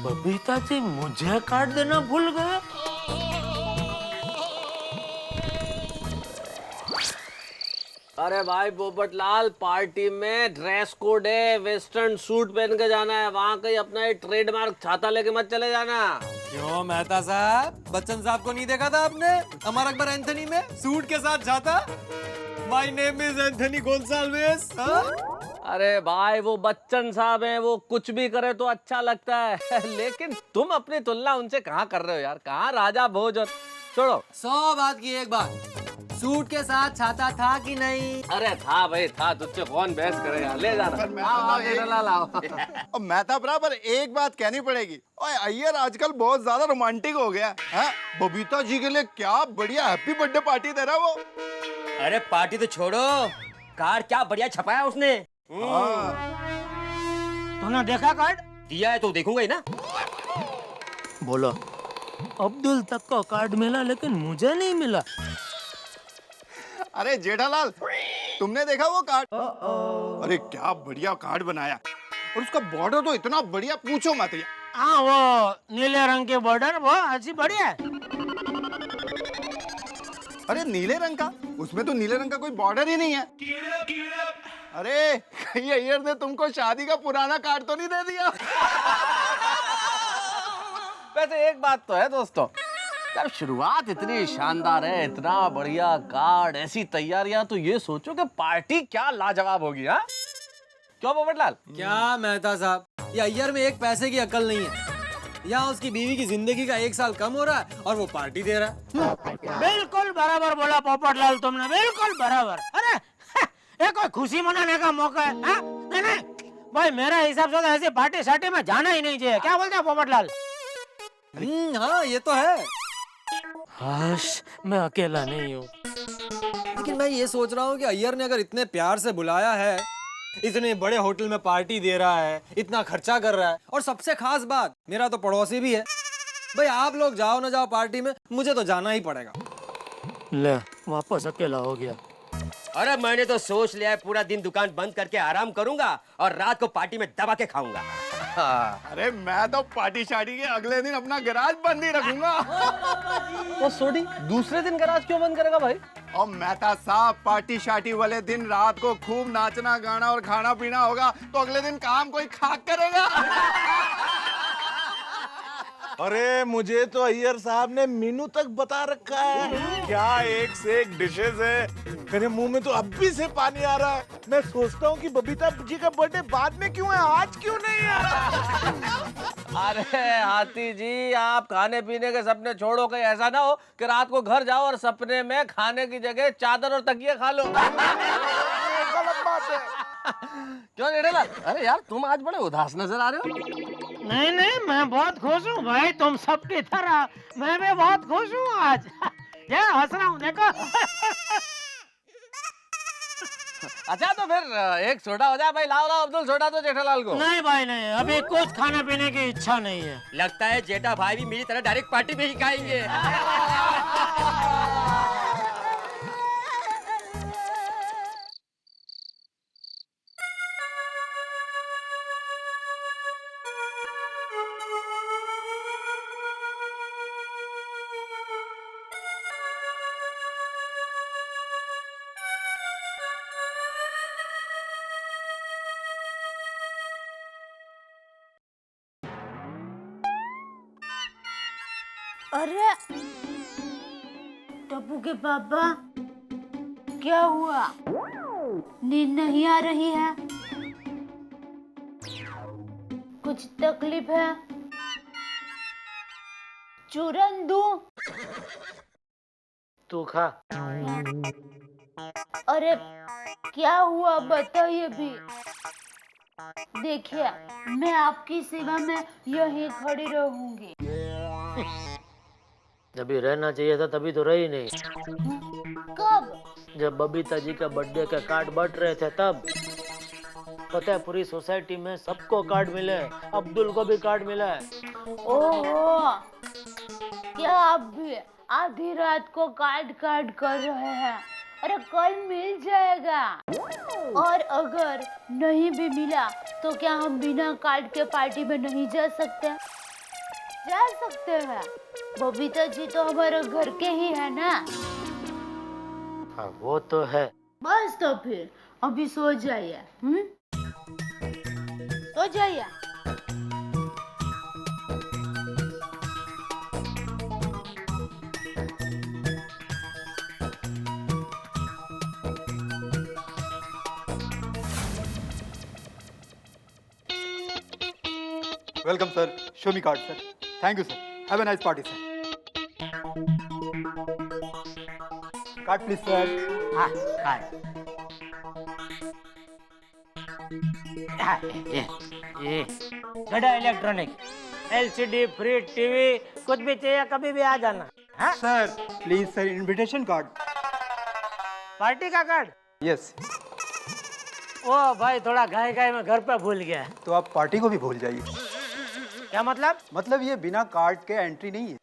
बबीता जी मुझे कार्ड देना भूल गए? अरे भाई पोपटलाल, पार्टी में ड्रेस कोड है, वेस्टर्न सूट पहन के जाना है, वहाँ कहीं अपना ये ट्रेडमार्क छाता लेके मत चले जाना। क्यों मेहता साहब, बच्चन साहब को नहीं देखा था आपने अमर अकबर एंथनी में सूट के साथ जाता? My name is Anthony Gonsalves. अरे भाई वो बच्चन साहब हैं, वो कुछ भी करे तो अच्छा लगता है। लेकिन तुम अपनी तुलना उनसे कहाँ कर रहे हो यार? कहाँ राजा भोज और छोड़ो। 100 बात की एक बात, सूट के साथ छाता था कि नहीं? अरे था भाई था, तुझसे कौन बहस करेगा, ले जाना। आओ जेठालाल आओ। और मेहता बराबर एक बात कहनी पड़ेगी, ओए अय्यर आजकल बहुत ज्यादा रोमांटिक हो गया है। बबीता जी के लिए क्या बढ़िया हैप्पी बर्थडे पार्टी दे रहा वो। अरे पार्टी तो छोड़ो, कार्ड क्या बढ़िया छपाया उसने। तूने देखा कार्ड? दिया है तो देखूंगा ही ना। बोलो, अब्दुल तक को कार्ड मिला लेकिन मुझे नहीं मिला। अरे जेठालाल, तुमने देखा वो कार्ड? अरे क्या बढ़िया कार्ड बनाया, और उसका बॉर्डर तो इतना बढ़िया, पूछो मत। हाँ, वो नीले रंग के बॉर्डर वो अच्छी बढ़िया है। अरे नीले रंग का? उसमें तो नीले रंग का कोई बॉर्डर ही नहीं है। अरे कहीं अय्यर ने तुमको शादी का पुराना कार्ड तो नहीं दे दिया? वैसे एक बात तो है दोस्तों, यार शुरुआत इतनी शानदार है, इतना बढ़िया कार्ड, ऐसी तैयारियां, तो ये सोचो कि पार्टी क्या लाजवाब होगी। हाँ क्यों पोपटलाल? क्या मेहता साहब, ये अय्यर में एक पैसे की अकल नहीं है। यहाँ उसकी बीवी की जिंदगी का 1 साल कम हो रहा है और वो पार्टी दे रहा है। बिल्कुल बराबर बोला पोपटलाल तुमने, बिल्कुल बराबर। अरे ये कोई खुशी मनाने का मौका है? नहीं नहीं भाई, मेरा हिसाब से तो ऐसी पार्टी शार्टी में जाना ही नहीं चाहिए। क्या बोलते हैं पोपटलाल? हाँ ये तो है। हाश, मैं अकेला नहीं हूँ। लेकिन मैं ये सोच रहा हूँ कि अय्यर ने अगर इतने प्यार से बुलाया है, इतने बड़े होटल में पार्टी दे रहा है, इतना खर्चा कर रहा है, और सबसे खास बात, मेरा तो पड़ोसी भी है। भाई आप लोग जाओ ना जाओ पार्टी में, मुझे तो जाना ही पड़ेगा। ले, वापस अकेला हो गया। अरे मैंने तो सोच लिया है, पूरा दिन दुकान बंद करके आराम करूंगा और रात को पार्टी में दबा के खाऊंगा। अरे मैं तो पार्टी शार्टी के अगले दिन अपना गैराज बंद ही रखूंगा। वो सोडी दूसरे दिन गैराज क्यों बंद करेगा भाई? और मेहता साहब, पार्टी शार्टी वाले दिन रात को खूब नाचना गाना और खाना पीना होगा, तो अगले दिन काम कोई खाक करेगा? अरे मुझे तो अय्यर साहब ने मेनू तक बता रखा है, क्या एक से एक डिशेस है। मेरे मुंह में तो अब भी से पानी आ रहा है। मैं सोचता हूँ कि बबीता जी का बर्थडे बाद में क्यों है, आज क्यों नहीं है? अरे हाथी जी, आप खाने पीने के सपने छोड़ो, कहीं ऐसा ना हो कि रात को घर जाओ और सपने में खाने की जगह चादर और तकिए खा लो। गलत बात है। क्यों जेठालाल? अरे यार तुम आज बड़े उदास नजर आ रहे हो। नहीं नहीं, मैं बहुत खुश हूँ भाई, तुम सबकी तरह मैं भी बहुत खुश हूँ आज। ये हंस रहा हूँ, देखो। अच्छा तो फिर एक सोडा हो जाए भाई। लाओ लाओ अब्दुल सोडा तो जेठालाल को। नहीं भाई नहीं, अभी कुछ खाने पीने की इच्छा नहीं है। लगता है जेठा भाई भी मेरी तरह डायरेक्ट पार्टी में ही खाएंगे। अरे टप्पू के पापा, क्या हुआ? नींद नहीं आ रही है? कुछ तकलीफ है? चूरन दूं? तू खा। अरे क्या हुआ बताइए भी। देखिए, मैं आपकी सेवा में यहीं खड़ी रहूंगी। जब रहना चाहिए था तभी तो रही नहीं। कब? जब बबीता जी का बर्थडे का कार्ड बंट रहे थे तब। पता है पूरी सोसाइटी में सबको कार्ड मिले, अब्दुल को भी कार्ड मिला है। ओहो, क्या आप भी आधी रात को कार्ड कर रहे हैं? अरे कल मिल जाएगा। और अगर नहीं भी मिला तो क्या हम बिना कार्ड के पार्टी में नहीं जा सकते? जा सकते हैं। बबीता जी तो हमारे घर के ही है ना। हाँ वो तो है। बस तो फिर अभी सो जाइए। सो जाइए। Welcome sir, show me card sir. Thank you sir, have a nice party sir. Card please sir. हाँ कार्ड। हाँ, ये गड़ा इलेक्ट्रॉनिक, LCD, फ्रिज, टीवी, कुछ भी चाहिए कभी भी आ जाना। हाँ? Sir please sir, invitation card. Party का कार्ड? यस। ओ भाई थोड़ा गाय में घर पे भूल गया। तो आप पार्टी को भी भूल जाइए। क्या मतलब? मतलब ये बिना कार्ड के एंट्री नहीं है।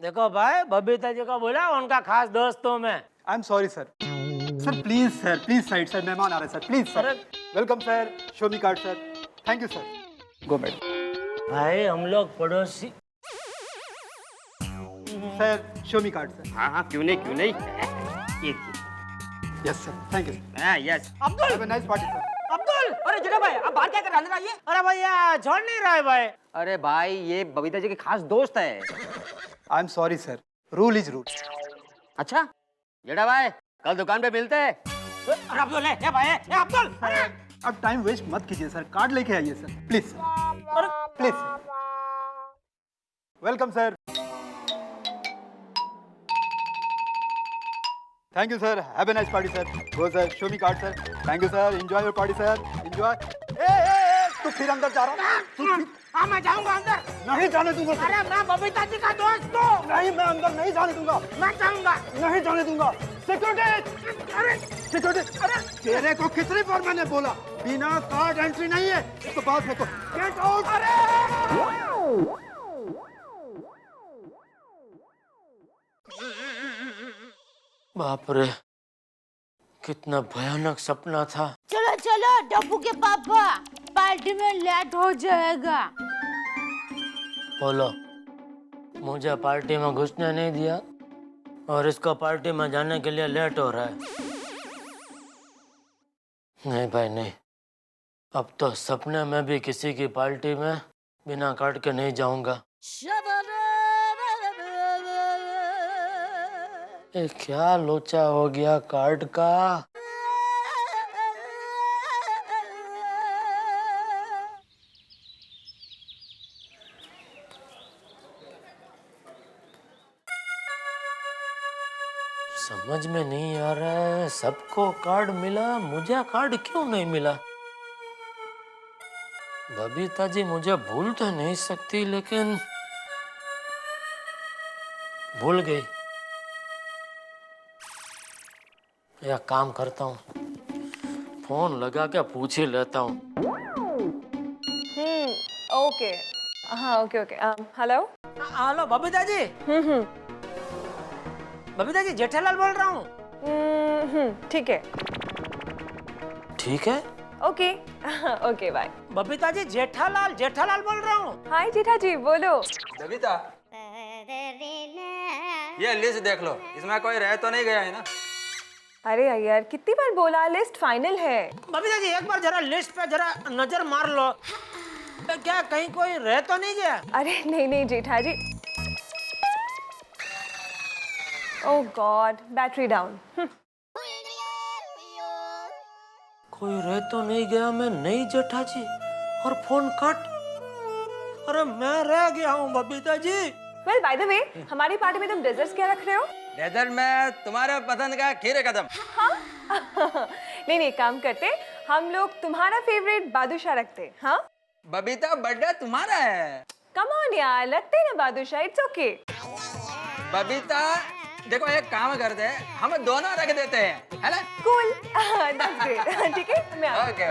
देखो भाई, बबीता जी को बोला, उनका खास दोस्त हूँ मैं। I am sorry sir. Sir please side sir, मेहमान आ रहे हैं sir, please sir. Welcome sir, show me card sir. Thank you sir. Go madam. भाई हम लोग पड़ोसी। सर शो मी कार्ड सर। हाँ क्यों नहीं। Yes sir, thank you. Yes. Abdul, have a nice party sir. Abdul, अरे जरा भाई अब बाहर क्या कर रहा है? अरे भैया छोड़ नहीं रहा है भाई। अरे भाई ये बबीता जी के खास दोस्त है। I am sorry sir, rule is rule. अच्छा जेठा भाई, कल दुकान पे मिलते हैं। अरे अब्दुल है भाई, अब्दुल। अब टाइम वेस्ट मत कीजिए सर, कार्ड लेके आइए sir, please sir. Please sir. Welcome sir. Thank you sir, have a nice party sir. Go sir, show me card sir. Thank you sir, enjoy your party sir, enjoy. तू फिर अंदर जा रहा है? हाँ मैं जाऊंगा अंदर। नहीं जाने दूंगा। अरे मैं बबीता जी का दोस्त हूँ। नहीं, मैं अंदर नहीं जाने दूंगा। मैं जाऊंगा। नहीं जाने दूंगा। सिक्योरिटी, अरे सिक्योरिटी, अरे तेरे को कितनी बार मैंने बोला बिना कार्ड एंट्री नहीं है। इसको बात फेंको। Get out. बाप रे, कितना भयानक सपना था। चलो चलो टप्पू के पापा, पार्टी में लेट हो जाएगा। बोलो, मुझे पार्टी में घुसने नहीं दिया और इसको पार्टी में जाने के लिए लेट हो रहा है। नहीं भाई नहीं, अब तो सपने में भी किसी की पार्टी में बिना कार्ड के नहीं जाऊंगा। ये क्या लोचा हो गया कार्ड का। समझ में नहीं आ रहा है, सबको कार्ड मिला, मुझे कार्ड क्यों नहीं मिला? बबीता जी मुझे भूल तो नहीं सकती, लेकिन भूल गई। या काम करता हूँ, फोन लगा के पूछ ही लेता हूँ। ओके। हाँ okay okay. Hello hello Babita ji. Babita ji, Jethalal बोल रहा हूँ। ठीक है। ठीक है, okay okay bye. Babita ji, Jethalal बोल रहा हूँ। हाय जेठा जी, बोलो। बबीता, ये लिस्ट देख लो, इसमें कोई रह तो नहीं गया है ना? अरे यार कितनी बार बोला, लिस्ट फाइनल है। बबीता जी एक बार जरा लिस्ट पे जरा नजर मार लो, क्या कहीं कोई रह तो नहीं गया? अरे नहीं नहीं जेठा जी। ओह गॉड, बैटरी डाउन। कोई रह तो नहीं गया, मैं नहीं जेठा जी, और फोन कट। अरे मैं रह गया हूँ Babita ji. Well by the way, हमारी पार्टी में तुम डेजर्ट्स क्या रख रहे हो? डेजर्ट में तुम्हारे पसंद का खीर कदम। हाँ? नहीं नहीं, काम करते, हम लोग तुम्हारा फेवरेट बादुशाह रखते। हाँ बबीता, बर्थडे तुम्हारा है। कम ऑन यार, रखते ना बादुशाह, इट्स ओके। बबीता देखो, एक काम करते हैं, हम दोनों रख देते हैं, है ना? Cool, that's great. ठीक है, मैं ओके।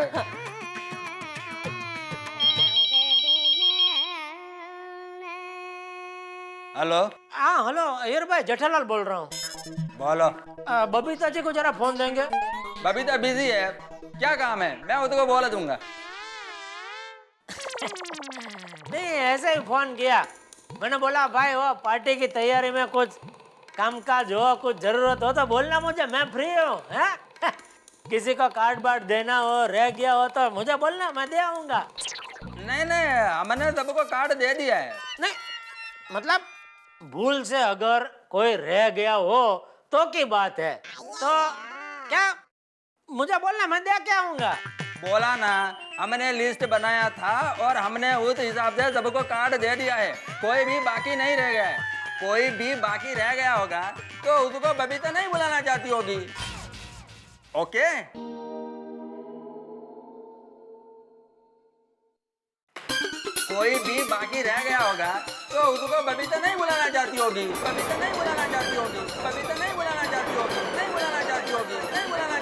हेलो। हाँ हेलो अयर भाई, जेठालाल बोल रहा हूँ। बोलो। बबीता जी को जरा फोन देंगे। बबीता बिजी है, क्या काम है? मैं उसको बोला दूंगा। नहीं ऐसे ही फोन किया, मैंने बोला भाई वो पार्टी की तैयारी में कुछ कामकाज हो, कुछ जरूरत हो तो बोलना मुझे, मैं फ्री हूँ। किसी को कार्ड बार्ड देना हो, रह गया हो तो मुझे बोलना, मैं दे आऊंगा। नहीं नहीं, हमने सबको कार्ड दे दिया है। नहीं मतलब भूल से अगर कोई रह गया हो तो की बात है, तो क्या मुझे बोलना, मैं दे के आऊंगा। बोला ना, हमने लिस्ट बनाया था और हमने उस हिसाब से सबको कार्ड दे दिया है, कोई भी बाकी नहीं रह गया है। कोई भी बाकी रह गया होगा तो उसको बबीता नहीं बुलाना चाहती होगी। ओके? कोई भी बाकी रह गया होगा तो उसको बबीता नहीं बुलाना चाहती होगी। बबीता नहीं बुलाना चाहती होगी। बबीता नहीं बुलाना चाहती होगी। नहीं बुलाना चाहती होगी। नहीं बुलाना